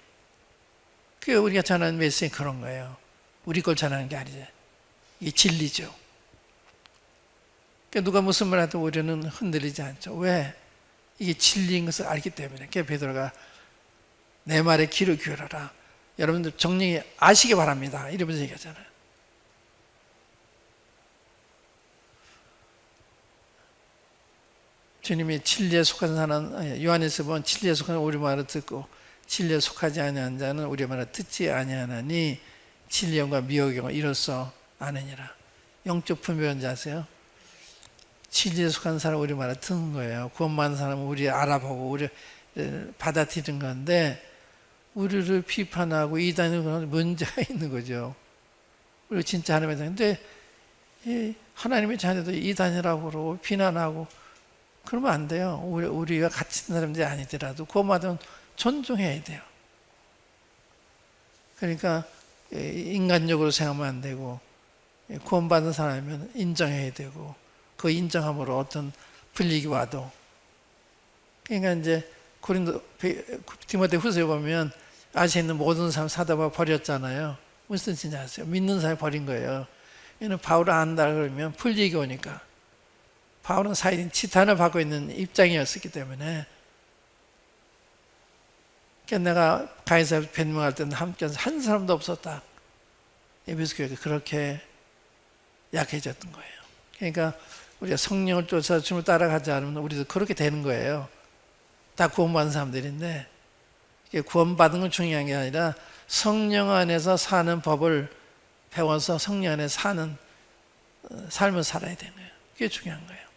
그게 우리가 전하는 메시지는 그런 거예요. 우리 걸 전하는 게 아니죠. 이게 진리죠. 그러니까 누가 무슨 말 해도 우리는 흔들리지 않죠. 왜? 이게 진리인 것을 알기 때문에. 그러니까 베드로가 내 말에 귀를 기울여라. 여러분들 정리 아시기 바랍니다. 이러면서 얘기하잖아요. 주님이 진리에 속한 자는, 요한에서 보면 진리에 속한 우리 말을 듣고 진리에 속하지 아니한 자는 우리 말을 듣지 아니하나니 진리형과 미혹형을 이로써 아느니라. 영적 분별인지 아세요? 진리에 속한 사람은 우리 말을 듣는 거예요. 구원받은 사람은 우리 알아보고 우리 받아들이는 건데, 우리를 비판하고 이단하는 건 문제가 있는 거죠. 우리 진짜 하나님의 자녀인데 하나님의 자녀도 이단이라고 그러고 비난하고 그러면 안 돼요. 우리와 같은 사람들이 아니더라도 구원받으면 존중해야 돼요. 그러니까 인간적으로 생각하면 안 되고, 구원받은 사람이면 인정해야 되고, 그 인정함으로 어떤 불리기 와도. 그러니까 이제 디모데후서에 보면 아시아 있는 모든 사람 사다 버렸잖아요. 무슨 뜻인지 아세요? 믿는 사람이 버린 거예요. 얘는 바울을 안다 그러면 불리기 오니까. 바울은 사회인 지탄을 받고 있는 입장이었기 때문에. 그러니까 내가 가이사를 변명할 때는 함께 한 사람도 없었다. 에베소 교회가 그렇게 약해졌던 거예요. 그러니까 우리가 성령을 쫓아 주님을 따라가지 않으면 우리도 그렇게 되는 거예요. 다 구원받은 사람들인데, 구원받은 건 중요한 게 아니라 성령 안에서 사는 법을 배워서 성령 안에 사는 삶을 살아야 되는 거예요. 그게 중요한 거예요.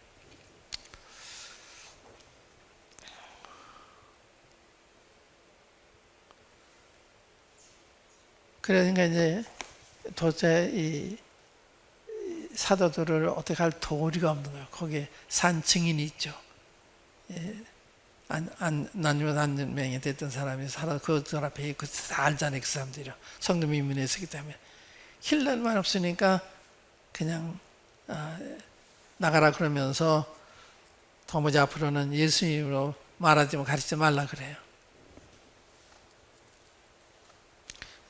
그러니까 이제 도대체 이 사도들을 어떻게 할 도리가 없는 거예요. 거기에 산 증인이 있죠. 난 명이 됐던 사람이 살아 그 앞에 그 다 알잖아요. 그 사람들이 성도 민문에 있었기 때문에 힐날만 없으니까 그냥 나가라 그러면서 도무지 앞으로는 예수님으로 말하지 마, 가르치지 말라 그래요.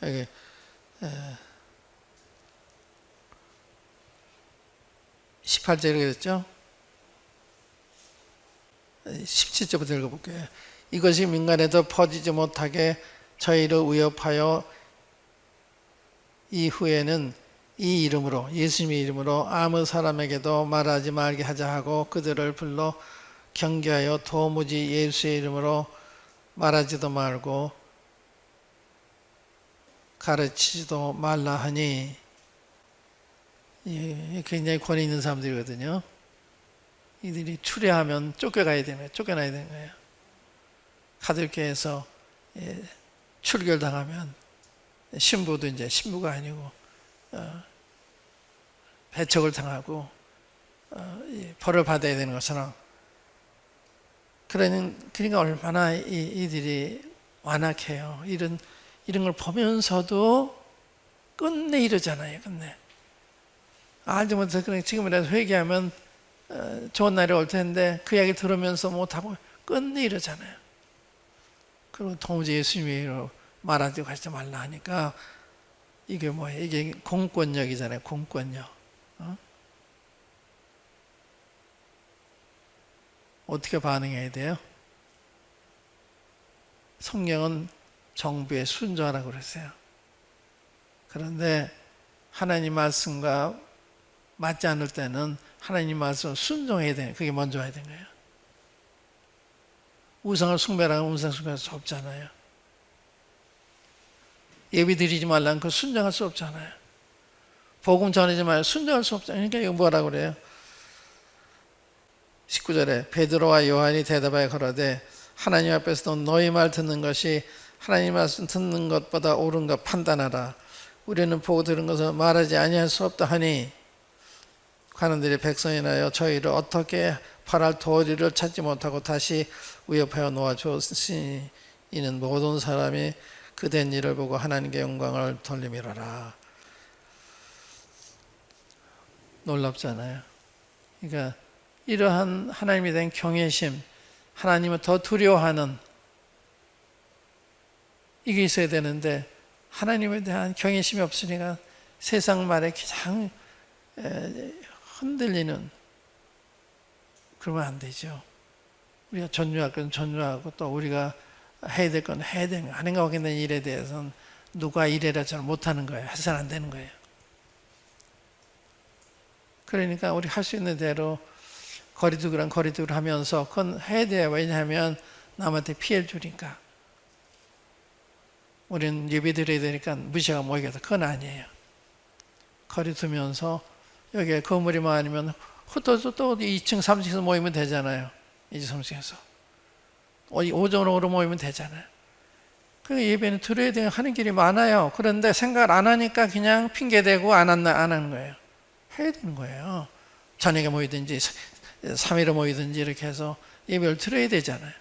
여기 18절에 그랬죠. 17절부터 읽어볼게요. 이것이 민간에도 퍼지지 못하게 저희를 위협하여 이후에는 이 이름으로, 예수님의 이름으로 아무 사람에게도 말하지 말게 하자 하고 그들을 불러 경계하여 도무지 예수의 이름으로 말하지도 말고 가르치지도 말라 하니. 굉장히 권위 있는 사람들이거든요. 이들이 추례하면 쫓겨나야 되는 거예요. 가톨교회에서 출결당하면 신부도 이제 신부가 아니고 배척을 당하고 벌을 받아야 되는 것처럼. 그러니까 얼마나 이들이 완악해요. 이런 걸 보면서도 끝내 이러잖아요. 끝내. 알지 못해서 지금이라도 회개하면 좋은 날이 올 텐데 그 이야기 들으면서 못하고 끝내 이러잖아요. 그리고 도무지 예수님으로 말하지 가지 말라 하니까 이게 뭐예요? 이게 공권력이잖아요. 공권력. 어떻게 반응해야 돼요? 성경은 정부에 순종하라고 그랬어요. 그런데 하나님 말씀과 맞지 않을 때는 하나님 말씀 순종해야 돼요. 그게 먼저 해야 되는 거예요. 우상을 숭배라고 우상 숭배할 수 없잖아요. 예배 드리지 말라는 거 순종할 수 없잖아요. 복음 전하지 말고 순종할 수 없잖아요. 그러니까 이거 뭐라고 그래요? 19절에 베드로와 요한이 대답하여 가로되 하나님 앞에서 너희 말 듣는 것이 하나님 말씀 듣는 것보다 옳은가 판단하라. 우리는 보고 들은 것을 말하지 아니할 수 없다 하니 관원들이 백성이나여 저희를 어떻게 팔할 도리를 찾지 못하고 다시 위협하여 놓아주었으니 이는 모든 사람이 그된 일을 보고 하나님께 영광을 돌림이로라. 놀랍잖아요. 그러니까 이러한 하나님에 대한 경외심, 하나님을 더 두려워하는 이게 있어야 되는데 하나님에 대한 경외심이 없으니까 세상 말에 그냥 흔들리는, 그러면 안 되죠. 우리가 존중할 건 존중하고 또 우리가 해야 될 건 해야 되는 거예요. 하나님과 관계된 일에 대해서는 누가 이래라 저래 못하는 거예요. 해서는 안 되는 거예요. 그러니까 우리 할 수 있는 대로 거리두기란 거리두기를 하면서 그건 해야 돼요. 왜냐하면 남한테 피해를 주니까. 우리는 예배 드려야 되니까 무시하고 모이겠다. 그건 아니에요. 거리 두면서 여기에 건물이 많으면 흩어져 또 2층, 3층에서 모이면 되잖아요. 2층, 3층에서. 오전으로 모이면 되잖아요. 그 예배는 드려야 되는 하는 길이 많아요. 그런데 생각을 안 하니까 그냥 핑계대고 안 하는 거예요. 해야 되는 거예요. 저녁에 모이든지 3일에 모이든지 이렇게 해서 예배를 드려야 되잖아요.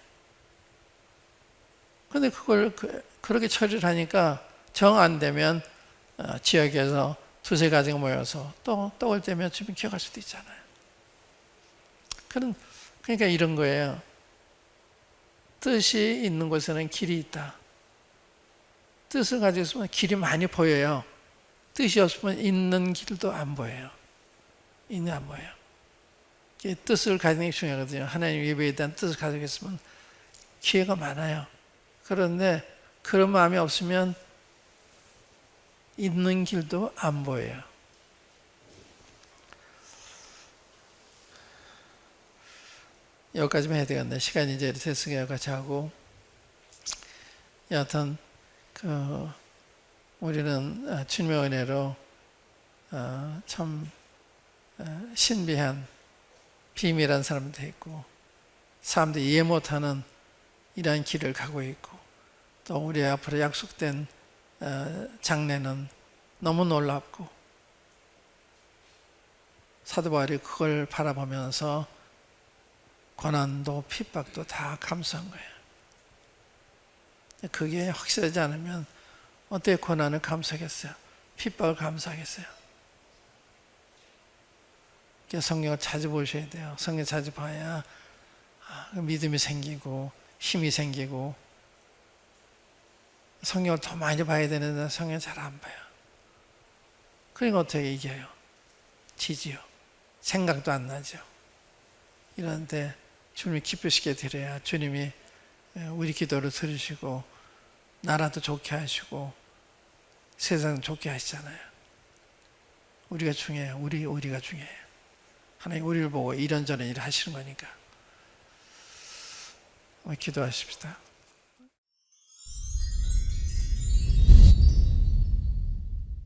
근데 그걸 그렇게 처리를 하니까 정 안 되면 지역에서 두세 가지가 모여서 또 올 때면 좀 기억할 수도 있잖아요. 그러니까 이런 거예요. 뜻이 있는 곳에는 길이 있다. 뜻을 가지고 있으면 길이 많이 보여요. 뜻이 없으면 있는 길도 안 보여요. 안 보여요. 뜻을 가지는 게 중요하거든요. 하나님 예배에 대한 뜻을 가지고 있으면 기회가 많아요. 그런데 그런 마음이 없으면 있는 길도 안 보여요. 여기까지만 해야 되겠네. 시간이 이제 됐으니까 여기까지 하고. 여하튼 우리는 주님의 은혜로 참 신비한 비밀한 사람도 있고 사람들이 이해 못하는 이러한 길을 가고 있고 또 우리 앞으로 약속된 장래는 너무 놀랍고 사도 바울이 그걸 바라보면서 고난도 핍박도 다 감수한 거예요. 그게 확실하지 않으면 어떻게 고난을 감수하겠어요? 핍박을 감수하겠어요? 성경을 자주 보셔야 돼요. 성경 자주 봐야 믿음이 생기고 힘이 생기고 성경을 더 많이 봐야 되는데 성경 잘 안 봐요. 그러니까 어떻게 이겨요? 지지요. 생각도 안 나죠. 이런데 주님이 기쁘시게 드려야 주님이 우리 기도를 들으시고 나라도 좋게 하시고 세상 좋게 하시잖아요. 우리가 중요해요. 우리가 중요해요. 하나님 우리를 보고 이런저런 일을 하시는 거니까. 기도하십시다.